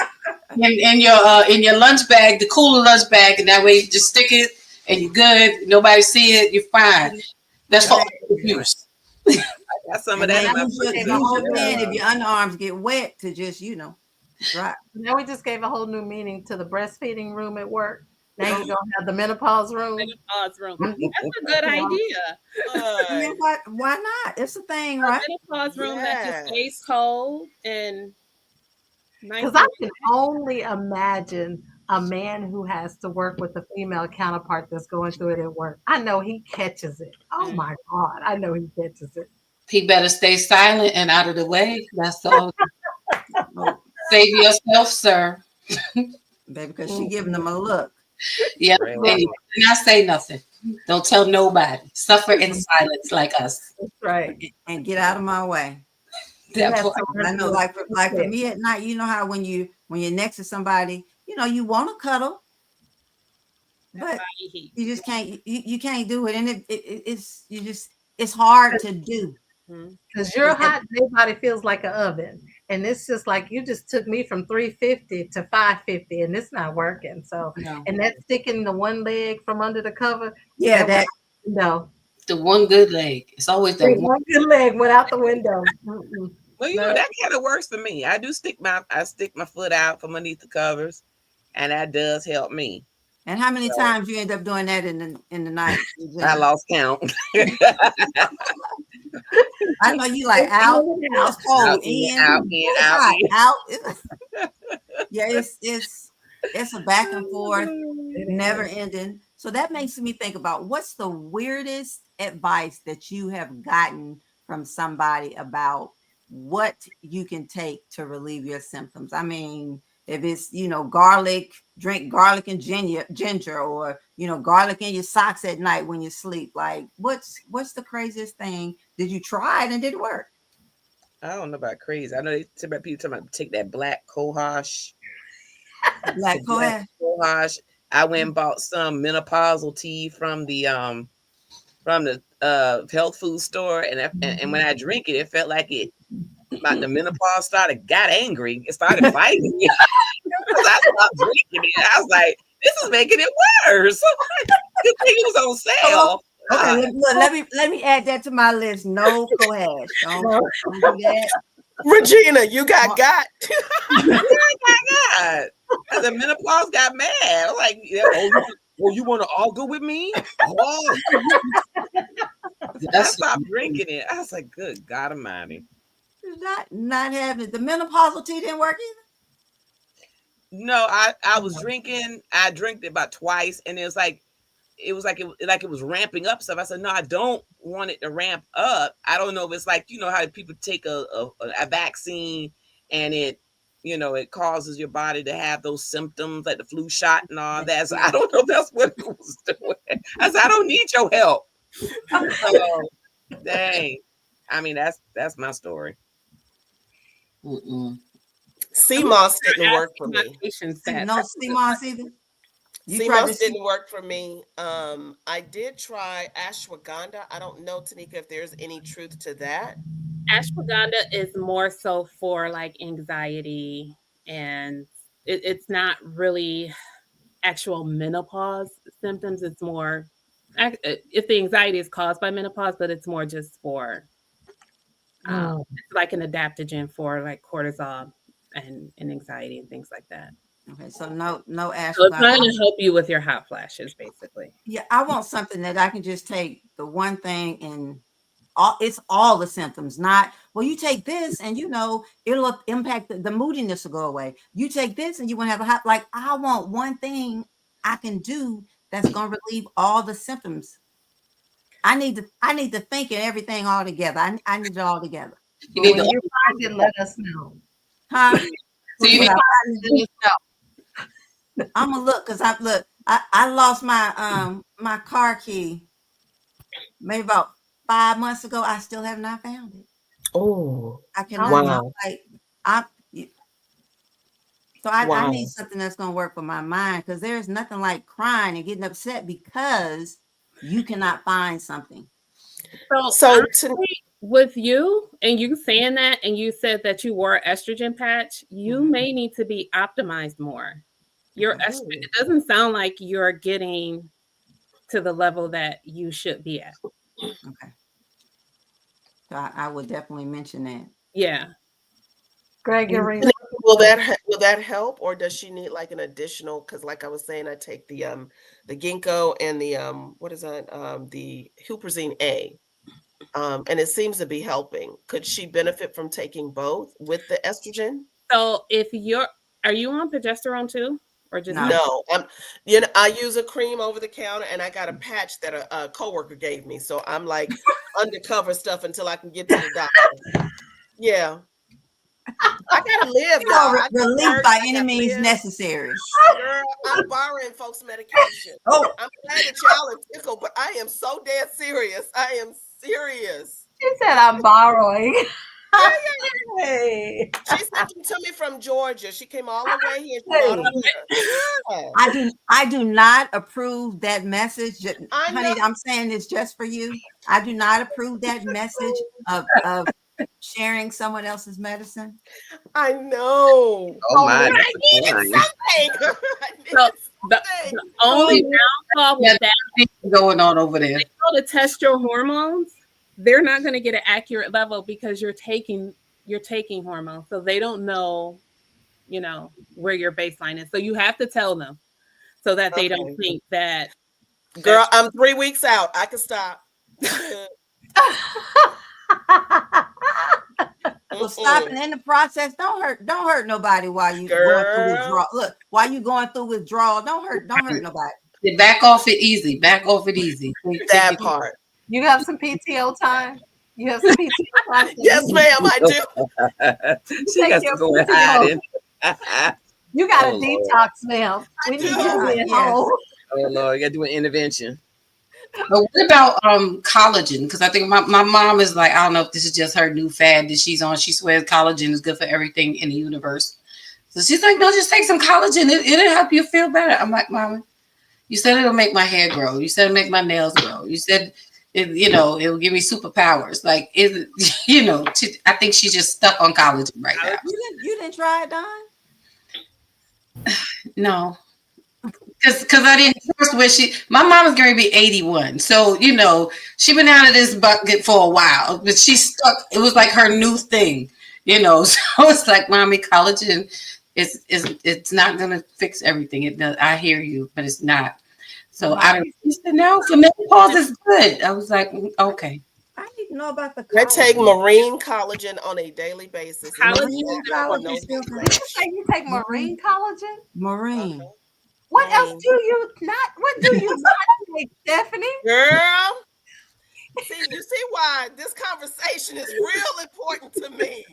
in your lunch bag, the cooler lunch bag, and that way you just stick it and you're good. Nobody see it, you're fine. That's for use. I got some of And that then in my use your freezer. hand if your underarms get wet to just, dry. Now we just gave a whole new meaning to the breastfeeding room at work. Now you're gonna have the menopause room. menopause room. That's a good idea. I mean, why not? It's a thing, right? Menopause room that just stays cold and nice. Because I can only imagine a man who has to work with a female counterpart that's going through it at work. I know he catches it. Oh my God, I know he catches it. He better stay silent and out of the way. That's all. Save yourself, sir. Baby, because she giving them a look. Yeah, and you not say nothing. Don't tell nobody. Suffer in silence like us. That's right. And get out of my way. I know, like for me at night, you know how when you're next to somebody, you want to cuddle, but you just can't. You can't do it, and it's hard to do. Because you're hot, and everybody feels like an oven. And it's just like you just took me from 350 to 550, and it's not working. So, and that sticking the one leg from under the cover. Yeah, the one good leg. It's always the one good leg went out the window. Well, that kind of works for me. I do stick my foot out from underneath the covers, and that does help me. And how many times you end up doing that in the night? I lost count. I know you like out, it's cold, out. Yeah, it's a back and forth, never ending. So that makes me think about what's the weirdest advice that you have gotten from somebody about what you can take to relieve your symptoms. I mean, if it's, garlic, drink garlic and ginger, or, garlic in your socks at night when you sleep. Like, what's the craziest thing? Did you try it and did it work? I don't know about crazy. I know people talking about take that black cohosh. Black cohosh. I went and bought some menopausal tea from the health food store, and when I drink it, it felt like the menopause got angry. It started fighting me. I stopped drinking it. I was like, this is making it worse. Good thing it was on sale. Okay, let me add that to my list. No cohash. Don't do that. Regina, you got. The menopause got mad. I was like, you want to argue with me? Oh. I stopped drinking it. I was like, good God Almighty. Not having it. The menopausal tea didn't work either. No, I was drinking. I drank it about twice, and it was like it was ramping up stuff. I said, no, I don't want it to ramp up. I don't know if it's like, how people take a vaccine and it causes your body to have those symptoms like the flu shot and all that. So I don't know if that's what it was doing. I said, I don't need your help. So, dang. I mean, that's my story. Sea moss didn't work for me. No sea moss either. Sea moss didn't work for me. I did try ashwagandha. I don't know, Tanika, if there's any truth to that. Ashwagandha is more so for like anxiety, and it's not really actual menopause symptoms. It's more if the anxiety is caused by menopause, but it's more just for it's like an adaptogen for like cortisol and anxiety and things like that. Okay, so no ashwagandha. So it's trying to help you with your hot flashes, basically. Yeah, I want something that I can just take the one thing and it's all the symptoms. Not, well, you take this and it'll impact the moodiness will go away. You take this and you won't have a hot. Like, I want one thing I can do that's gonna relieve all the symptoms. I need to think of everything all together. I need it all together. You need when you find it, let us know. Huh? So you need to let us know. I'm gonna look because I lost my my car key maybe about 5 months ago. I still have not found it. Oh, I cannot. Wow. So I Wow. need something that's going to work for my mind, because there's nothing like crying and getting upset because you cannot find something. So honestly, with you and you saying that, and you said that you wore estrogen patch, you may need to be optimized more. Your estrogen, it doesn't sound like you're getting to the level that you should be at. Okay. So I would definitely mention that. Yeah. Gregory, will that help, or does she need like an additional? Because like I was saying, I take the ginkgo and the what is that, the huperzine A, and it seems to be helping. Could she benefit from taking both with the estrogen? So if are you on progesterone too, or just No. No, I use a cream over the counter, and I got a patch that a coworker gave me, so I'm like undercover stuff until I can get to the doctor. Yeah. I gotta live, y'all. I got Relief work, by I any gotta means live. necessary. Girl, I'm borrowing folks' medication. Oh, I'm glad that y'all are tickled, but I am so dead serious. I am serious. she said I'm borrowing. Hey. She sent them to me from Georgia. She came all the way here. She brought them here. I do not approve that message. I Honey, know. I'm saying this just for you. I do not approve that message of sharing someone else's medicine. I know. Oh my, I that's a needed crime. something. I needed So the something. only downfall with that, going on over there. they go to test your hormones. They're not going to get an accurate level because you're taking hormones, so they don't know, where your baseline is. So you have to tell them so that they don't think that. Girl, I'm 3 weeks out. I can stop. Well, stopping in the process don't hurt nobody while you going through withdrawal. Look, while you going through withdrawal, don't hurt nobody. Back off it easy. Back off it easy. That part. You have some PTO time? You have some PTO time? Yes, ma'am, I do. She got to go and hide in. You got a detox now. We need you to be at home. Oh Lord, you got to do an intervention. But what about collagen? Because I think my mom is like, I don't know if this is just her new fad that she's on. She swears collagen is good for everything in the universe. So she's like, no, just take some collagen. It'll help you feel better. I'm like, Mama, you said it'll make my hair grow. You said it'll make my nails grow. You said, it'll give me superpowers. Like, I think she's just stuck on collagen right now. You didn't try it, Don? No. Because I didn't trust where my mom is going to be 81. So, she been out of this bucket for a while, but she's stuck. It was like her new thing, so it's like, Mommy, collagen it's not going to fix everything. It does. I hear you, but it's not. So I don't know. For menopause is good. I was like, okay. I need to know about the collagen. I take marine collagen on a daily basis. Marine collagen. You take marine collagen? Marine. What else do you not? What do you not take, Stephanie? Girl, you see why this conversation is real important to me.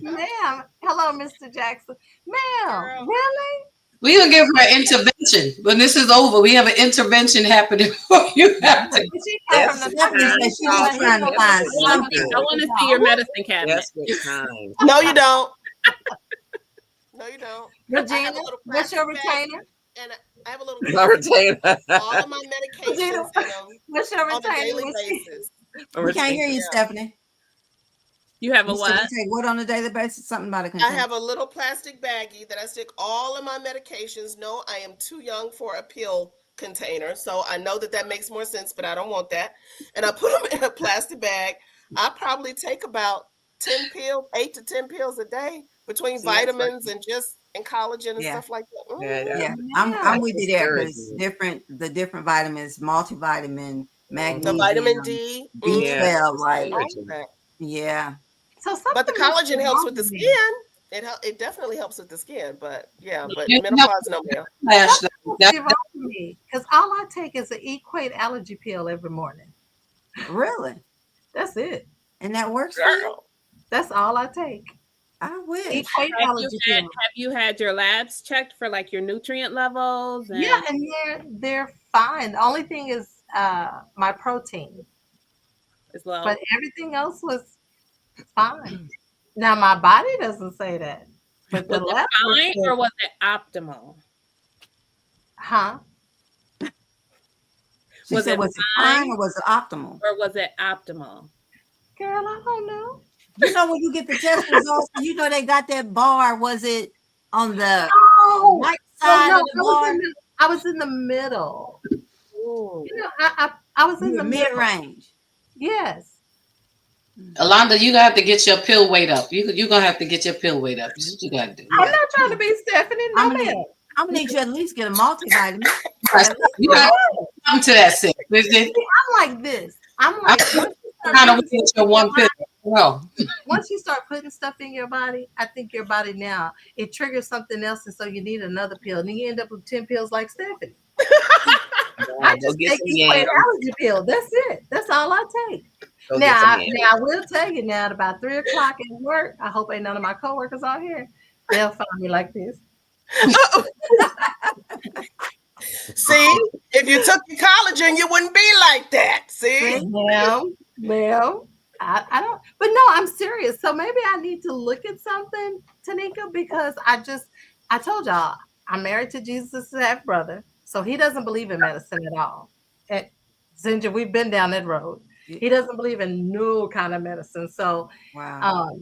Ma'am, hello, Mr. Jackson. Ma'am, really? We're going to give her an intervention. When this is over, we have an intervention happening for you. I want to see your medicine cabinet. No, you don't. No, you don't. Regina, what's your retainer? And I have a little retainer. All of my medications what's your on a daily retainer? basis. We can't hear you, Stephanie. You have a You what? take what on a daily basis? Something about a I container. have a little plastic baggie that I stick all of my medications. No, I am too young for a pill container. So I know that makes more sense, but I don't want that. And I put them in a plastic bag. I probably take about 10 pills, 8 to 10 pills a day between vitamins and collagen and stuff like that. Yeah. I'm with you there, because the different vitamins, multivitamin, magnesium, the vitamin D, B12, yeah. But the collagen helps with the skin. It definitely helps with the skin, but menopause no more. Because all I take is an Equate allergy pill every morning. Really? That's it. And that works for you? That's all I take. I wish. Have you had your labs checked for like your nutrient levels? Yeah, and they're fine. The only thing is my protein as well, but everything else was fine. Now my body doesn't say that. But the Was left it was fine or was it optimal? huh? She Was said, it was it fine fine or was it optimal? or was it optimal? Girl, I don't know. You know, when you get the test results, you know they got that bar. Was it on the Oh, right oh side no, of the bar? I was in the middle. Ooh. You know, I was in You the were middle. mid-range. Yes. Alonda, you have to get your pill weight up. You're gonna have to get your pill weight up. That's what you gotta do. I'm not trying to be Stephanie. No, I'm gonna ma'am. need, I'm gonna need you at least get a multivitamin. You gotta come to that sick. I'm like this. I'm like once you start Kind of putting with stuff your in one your pill. body- Well, once you start putting stuff in your body, I think your body now it triggers something else, and so you need another pill, and you end up with 10 pills like Stephanie. I Go just get take some equate yams. allergy pill. That's it. That's all I take. Go get some Now, yams. now I will tell you now at about 3 o'clock at work. I hope ain't none of my coworkers out here. They'll find me like this. See, if you took your collagen, you wouldn't be like that. See? Well, I don't, but no, I'm serious. So maybe I need to look at something, Tanika, because I told y'all, I'm married to Jesus' half brother. So he doesn't believe in medicine at all. And Zenja, we've been down that road. He doesn't believe in no kind of medicine. So, Wow.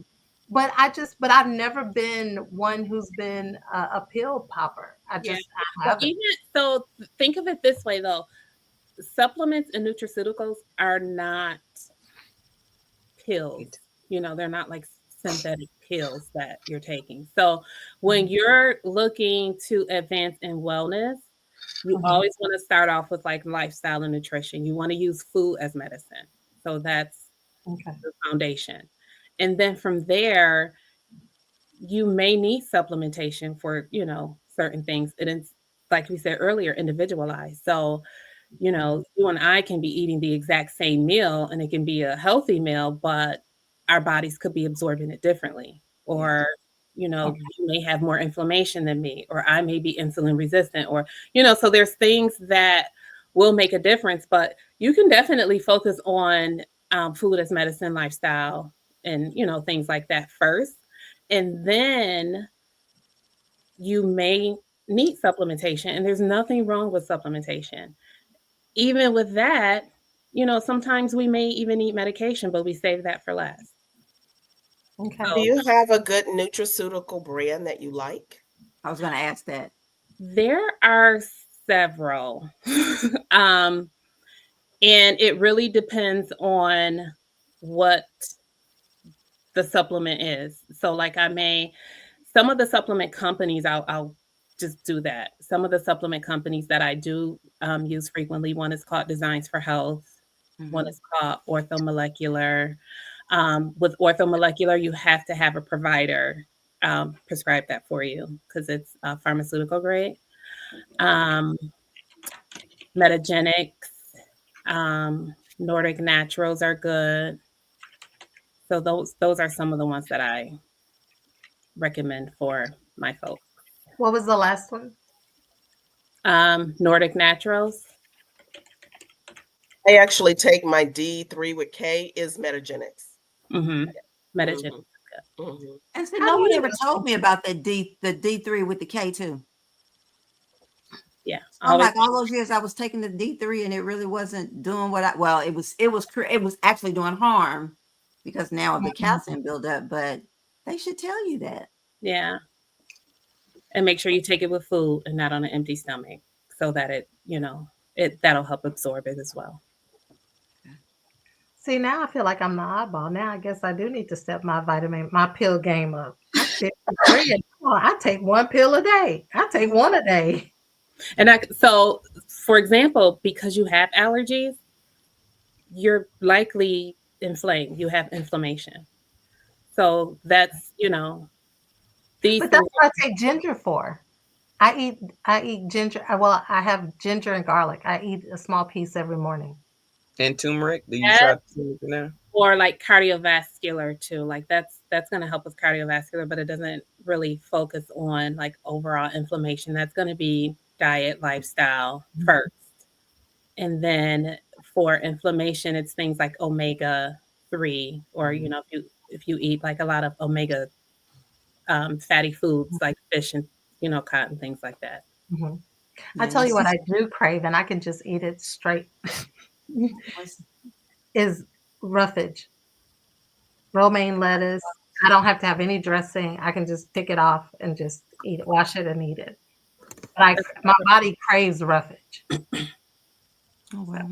but I've never been one who's been a pill popper. I haven't. So think of it this way though. Supplements and nutraceuticals are not pills. You know, they're not like synthetic pills that you're taking. So when you're looking to advance in wellness, you always want to start off with like lifestyle and nutrition. You want to use food as medicine. So that's the foundation. And then from there, you may need supplementation for, you know, certain things. It is, like we said earlier, individualized. So, you know, you and I can be eating the exact same meal and it can be a healthy meal, but our bodies could be absorbing it differently. Or, you know, you may have more inflammation than me, or I may be insulin resistant, or, you know, so there's things that will make a difference, but you can definitely focus on food as medicine, lifestyle, and, you know, things like that first. And then you may need supplementation, and there's nothing wrong with supplementation. Even with that, you know, sometimes we may even need medication, but we save that for last. Okay. Do you have a good nutraceutical brand that you like? I was going to ask that. There are several. And it really depends on what the supplement is. So like some of the supplement companies, I'll just do that. Some of the supplement companies that I do use frequently, one is called Designs for Health. One is called Orthomolecular. With Orthomolecular, you have to have a provider prescribe that for you because it's pharmaceutical grade. Metagenics, Nordic Naturals are good. So those are some of the ones that I recommend for my folks. What was the last one? Nordic Naturals. I actually take my D3 with K is Metagenics. Metagenics. And see, no one ever told me about the D3 with the K too. Yeah. I'm like all those years I was taking the D3 and it really wasn't doing it was actually doing harm because now of the calcium buildup, but they should tell you that. Yeah. And make sure you take it with food and not on an empty stomach so that it, you know, that'll help absorb it as well. See, now I feel like I'm the oddball. Now I guess I do need to step my pill game up. I take one pill a day. I take one a day. And so for example, because you have allergies, you're likely inflamed. You have inflammation. So that's, you know, But that's what I take ginger for. I eat ginger. Well, I have ginger and garlic. I eat a small piece every morning. And turmeric? Do you try turmeric now? Or like cardiovascular too. Like that's going to help with cardiovascular, but it doesn't really focus on like overall inflammation. That's going to be diet, lifestyle first. And then for inflammation, it's things like omega-3, or, you know, if you eat like a lot of omega fatty foods like fish and, cotton, things like that. Mm-hmm. I tell you what I do crave, and I can just eat it straight, is roughage. Romaine lettuce. I don't have to have any dressing. I can just pick it off and just eat it, wash it and eat it. But my body craves roughage. Oh, wow.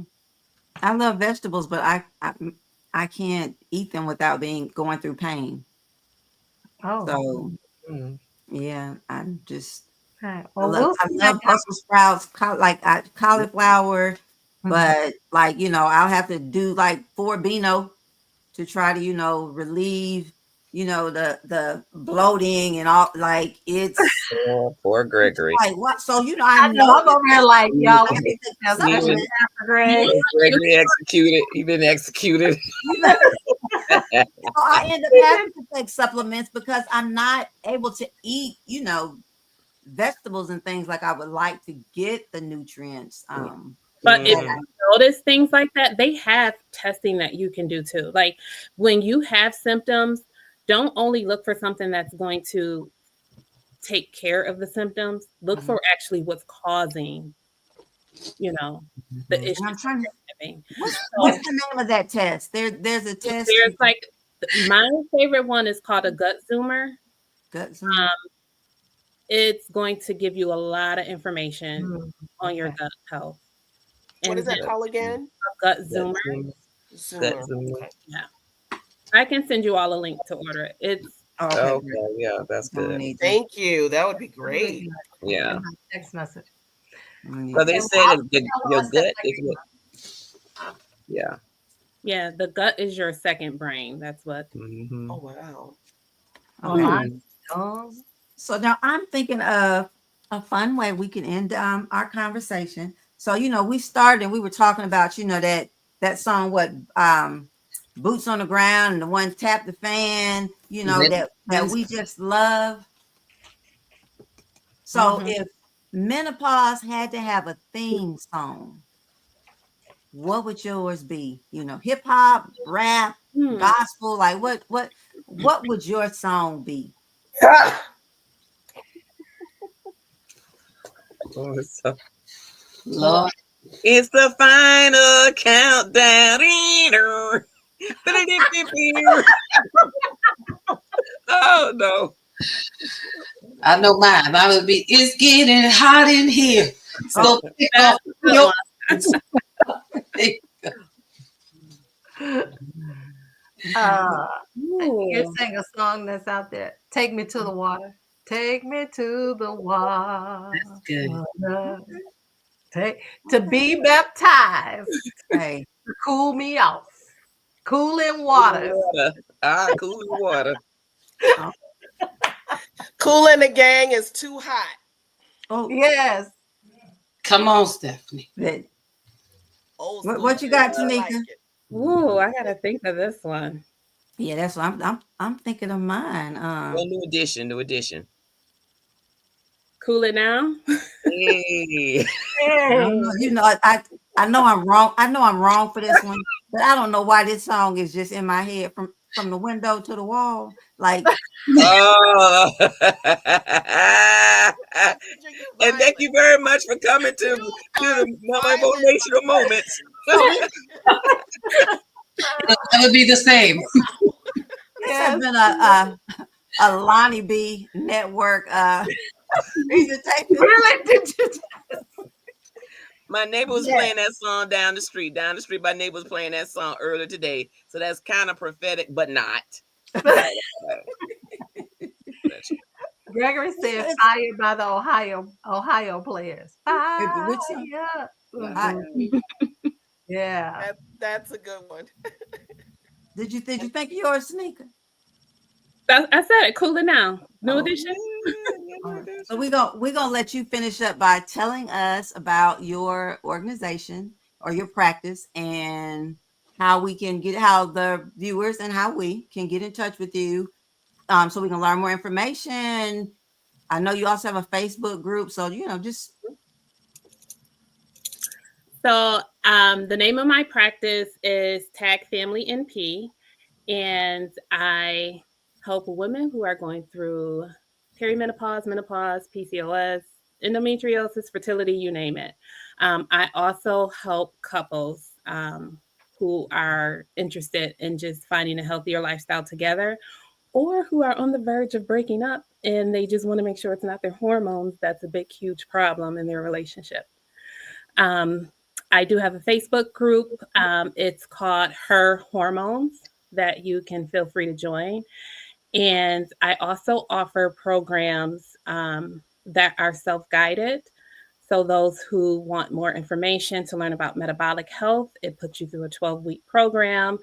I love vegetables, but I can't eat them without going through pain. Oh. So yeah, I'm just right. Well, I love Brussels sprouts, cauliflower, but I'll have to do like 4 Beano to try to relieve the bloating and all. Like it's poor Gregory. like what? So I know I'm over here like y'all. Gregory executed. He been executed. So I end up having to take supplements because I'm not able to eat, vegetables and things like I would like to get the nutrients. But if you notice things like that, they have testing that you can do too. Like when you have symptoms, don't only look for something that's going to take care of the symptoms. Look for actually what's causing, the issues. I'm trying to. What's the name of that test? There's a test. There's like my favorite one is called a gut zoomer. Gut zoomer. It's going to give you a lot of information on your gut health. What is that called again? Gut zoomer. Gut zoomer. Okay. Yeah. I can send you all a link to order it. It's okay. Yeah, that's good. Thank you. That would be great. Yeah. Text message. Well, they say that your gut is what. Yeah. Yeah, the gut is your second brain. That's what. Oh wow. Okay. So now I'm thinking of a fun way we can end our conversation. So we started and we were talking about that song, what Boots on the Ground, and the one Tap the Fan, that we just love. So if Menopause had to have a theme song, what would yours be? Hip hop, rap, gospel, like what would your song be? Lord, it's the final countdown. Oh no. I know mine. I would be, it's getting hot in here. So pick off your you sing a song that's out there. Take me to the water. Take me to the water. That's good. To be baptized. Hey, cool me off. Cooling water. Cooling water. Kool and the Gang is too hot. Oh yes. Come on, Stephanie. What you got, Tanika? Ooh, I gotta think of this one. Yeah, that's what I'm thinking of mine. New edition. Cool it now. Hey. I know I'm wrong. I know I'm wrong for this one, but I don't know why this song is just in my head from the window to the wall. Like, oh. And thank you very much for coming to the motivational moments. That would be the same. This has been a Lonnie B network presentation. Really? Did you? My neighbor was playing that song down the street. Down the street, my neighbor was playing that song earlier today. So that's kind of prophetic, but not. Gregory said fired by the Ohio players. Fire. Yeah. That's a good one. Did you think of yours, Tanika? I said it. Cool it now. New edition. So we're gonna let you finish up by telling us about your organization or your practice and how the viewers and how we can get in touch with you, so we can learn more information. I know you also have a Facebook group, so just. So the name of my practice is Tag Family NP, and I help women who are going through perimenopause, menopause, PCOS, endometriosis, fertility, you name it. I also help couples who are interested in just finding a healthier lifestyle together, or who are on the verge of breaking up and they just want to make sure it's not their hormones that's a big, huge problem in their relationship. I do have a Facebook group. It's called Her Hormones that you can feel free to join. And I also offer programs that are self guided. So, those who want more information to learn about metabolic health, it puts you through a 12-week program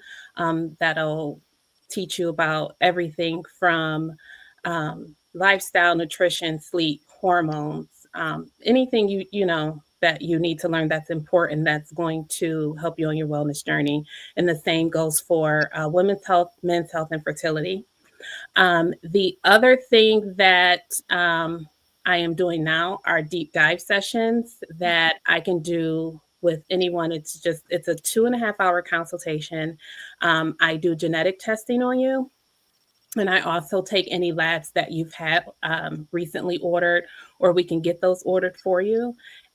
that'll teach you about everything from lifestyle, nutrition, sleep, hormones, anything you know that you need to learn that's important, that's going to help you on your wellness journey. And the same goes for women's health, men's health, and fertility. The other thing that I am doing now are deep dive sessions that I can do with anyone. It's a 2.5 hour consultation. I do genetic testing on you. And I also take any labs that you've had recently ordered, or we can get those ordered for you.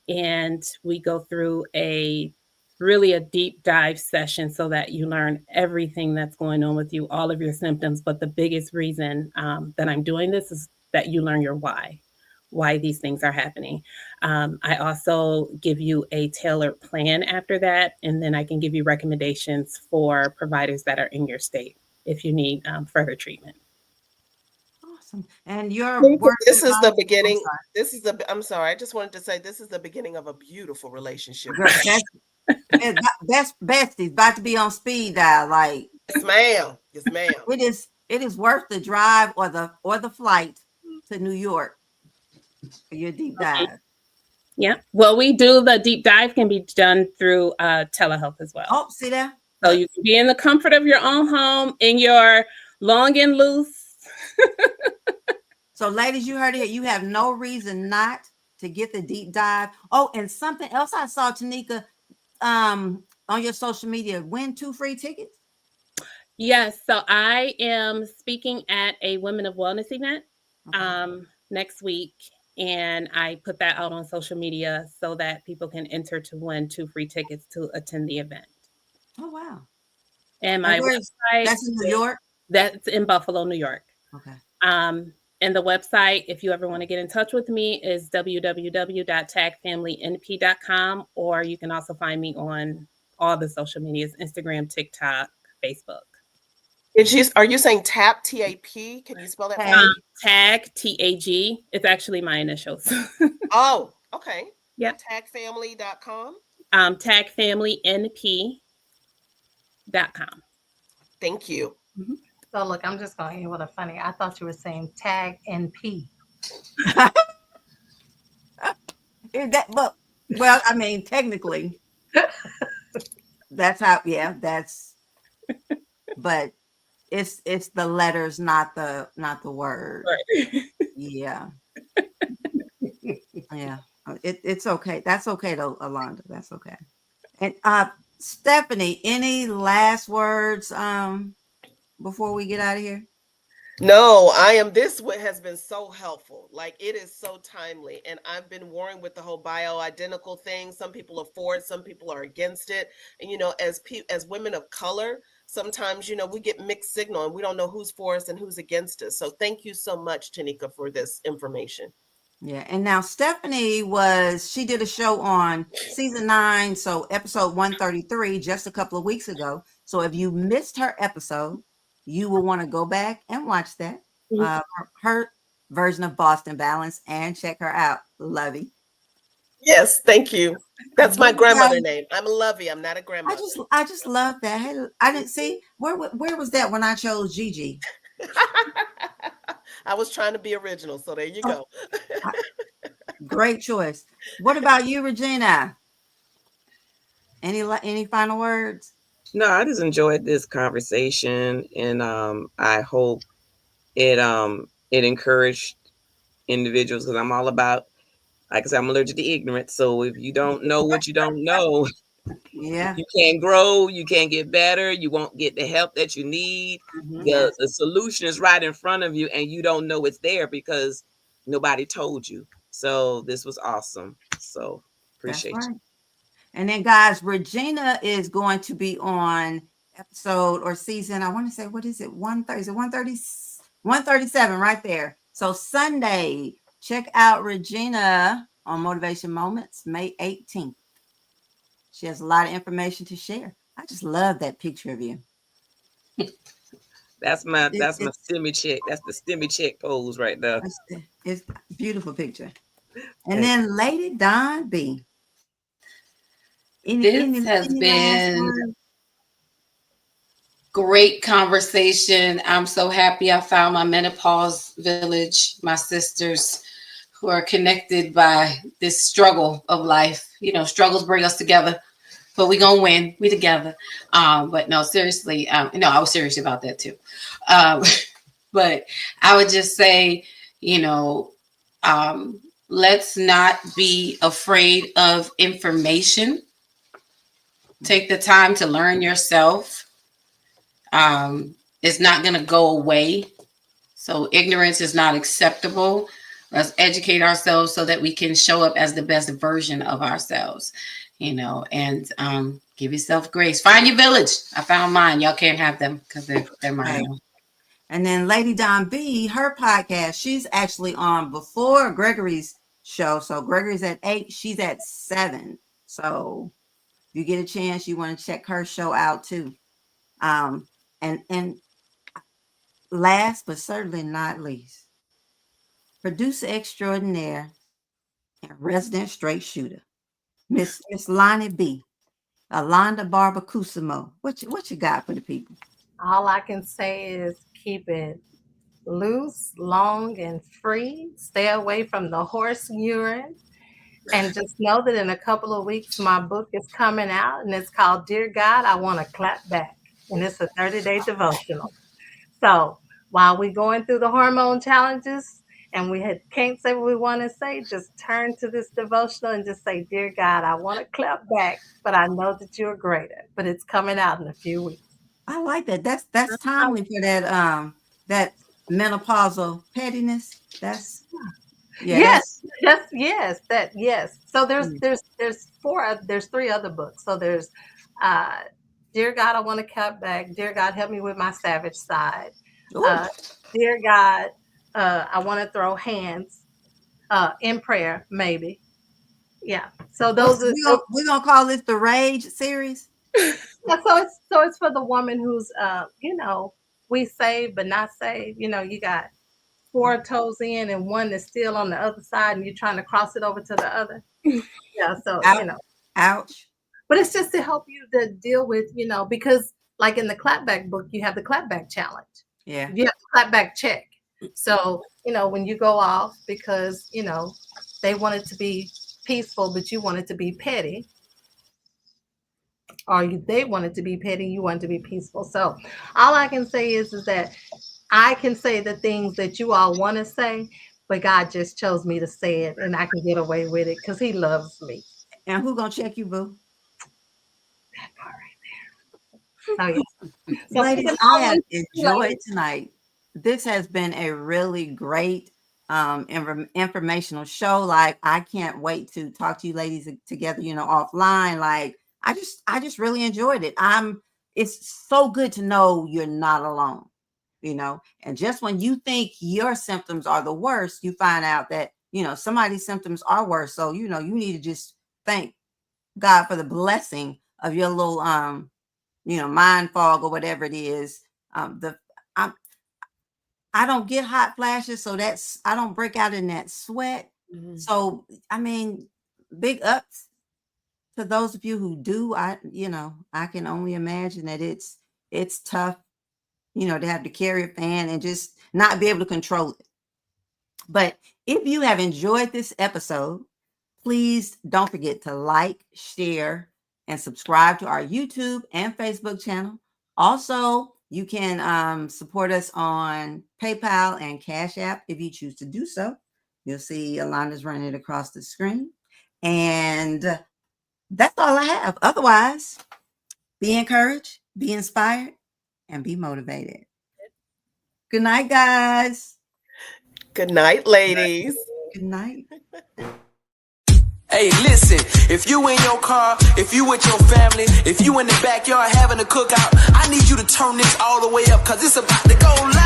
And we go through a deep dive session so that you learn everything that's going on with you, all of your symptoms. But the biggest reason that I'm doing this is that you learn your why these things are happening. I also give you a tailored plan after that, and then I can give you recommendations for providers that are in your state if you need further treatment. Awesome. And your this is the beginning. I'm sorry. I just wanted to say this is the beginning of a beautiful relationship. Girl, that's besties about to be on speed dial. Like, yes, ma'am. Yes, ma'am. It is worth the drive or the flight to New York for your deep dive. Yeah. Well, we do the deep dive can be done through telehealth as well. Oh, see that? So you can be in the comfort of your own home in your long and loose. So, ladies, you heard it. You have no reason not to get the deep dive. Oh, and something else I saw, Tanika, on your social media, win 2 free tickets. Yes. So I am speaking at a Women of Wellness event next week. And I put that out on social media so that people can enter to win 2 free tickets to attend the event. Oh, wow. And my website. That's in New York? That's in Buffalo, New York. Okay. And the website, if you ever want to get in touch with me, is www.tagfamilynp.com, or you can also find me on all the social medias, Instagram, TikTok, Facebook. Are you saying TAP, T-A-P? Can you spell that for me? Tag, T-A-G. It's actually my initials. Oh, okay. Yeah. Tagfamily.com? Tagfamilynp.com. Thank you. Mm-hmm. So look, I'm just going to end with a funny. I thought you were saying tag NP. Well, I mean, technically, that's how. Yeah, that's. But it's the letters, not the word. Right. Yeah. Yeah. It's okay. That's okay though, Alonda. That's okay. And Stephanie, any last words before we get out of here? No, this has been so helpful. Like, it is so timely. And I've been warring with the whole bioidentical thing. Some people are for it, some people are against it. And, as women of color, sometimes, we get mixed signal and we don't know who's for us and who's against us. So thank you so much, Tanika, for this information. Yeah. And now Stephanie she did a show on season 9, so episode 133, just a couple of weeks ago. So if you missed her episode, you will want to go back and watch that. Her version of Boston Balance, and check her out. Lovey. Yes, thank you. That's my grandmother name. I'm Lovey. I'm not a grandmother. I just love that. Hey, I didn't see where was that when I chose Gigi? I was trying to be original, so there you go. Great choice. What about you, Regina? Any final words? No, I just enjoyed this conversation, and I hope it encouraged individuals, because I'm all about, like I said, I'm allergic to ignorance. So if you don't know what you don't know, Yeah. You can't grow, you can't get better, you won't get the help that you need. Yes. The solution is right in front of you, and you don't know it's there because nobody told you. So this was awesome. So That's appreciate right. And then, guys, Regina is going to be on episode or season, I want to say, what is it? 130, is it 130, 137 right there. So Sunday, check out Regina on Motivation Moments, May 18th. She has a lot of information to share. I just love that picture of you. That's my It's stimmy check. That's the stimmy check pose right there. it's a beautiful picture. And then Lady Don B. This has any last been words? great conversation. I'm so happy I found my menopause village, my sisters who are connected by this struggle of life. You know, struggles bring us together, but we gonna win. We together. But no, seriously, no, I was serious about that too. But I would just say, you know, let's not be afraid of information. Take the time to learn yourself. It's not going to go away. So ignorance is not acceptable. Let's educate ourselves so that we can show up as the best version of ourselves, you know, and give yourself grace. Find your village. I found mine. Y'all can't have them because they're mine. Right. And then Lady Don B, her podcast, she's actually on before Gregory's show. So Gregory's at 8, she's at 7. So if you get a chance, you want to check her show out too. And last but certainly not least, producer extraordinaire and resident straight shooter, Miss Lonnie B. Alonda Barber Kusamo. What you got for the people? All I can say is keep it loose, long, and free. Stay away from the horse urine. And just know that in a couple of weeks, my book is coming out, and it's called Dear God, I Want to Clap Back. And it's a 30-day devotional. So while we're going through the hormone challenges and can't say what we want to say, just turn to this devotional and just say, Dear God, I want to clap back, but I know that you're greater. But it's coming out in a few weeks. I like that. That's timely for that menopausal pettiness. That's Yes. So there's 3 other books. So there's Dear God, I want to cut back. Dear God, help me with my savage side. Dear God, I want to throw hands in prayer, maybe. Yeah. So those are we're gonna call this the Rage series. so it's for the woman who's we saved but not saved. You got 4 toes in and one that's still on the other side and you're trying to cross it over to the other. Yeah, so ouch. But it's just to help you to deal with, because like in the clapback book, you have the clapback challenge. Yeah. You have the clapback check. So, when you go off because, they want it to be peaceful, but you want it to be petty. Or they want it to be petty, you want it to be peaceful. So all I can say is that I can say the things that you all want to say, but God just chose me to say it and I can get away with it because he loves me. And who gonna check you, boo? That part right there. Oh, yeah. So ladies, I have enjoyed tonight. This has been a really great informational show. Like, I can't wait to talk to you ladies together, offline. Like, I just really enjoyed it. It's so good to know you're not alone, and just when you think your symptoms are the worst, you find out that, somebody's symptoms are worse. So, you need to just thank God for the blessing of your little, mind fog or whatever it is. I don't get hot flashes, so I don't break out in that sweat. Mm-hmm. So, I mean, big ups to those of you who do. I can only imagine that it's tough, to have to carry a fan and just not be able to control it. But if you have enjoyed this episode, please don't forget to like, share, and subscribe to our YouTube and Facebook channel. Also, you can support us on PayPal and Cash App if you choose to do so. You'll see Alonda's running it across the screen. And that's all I have. Otherwise, be encouraged, be inspired, and be motivated. Good night, guys. Good night, ladies. Good night. Hey, listen, if you in your car, if you with your family, if you in the backyard having a cookout, I need you to turn this all the way up, cause it's about to go live.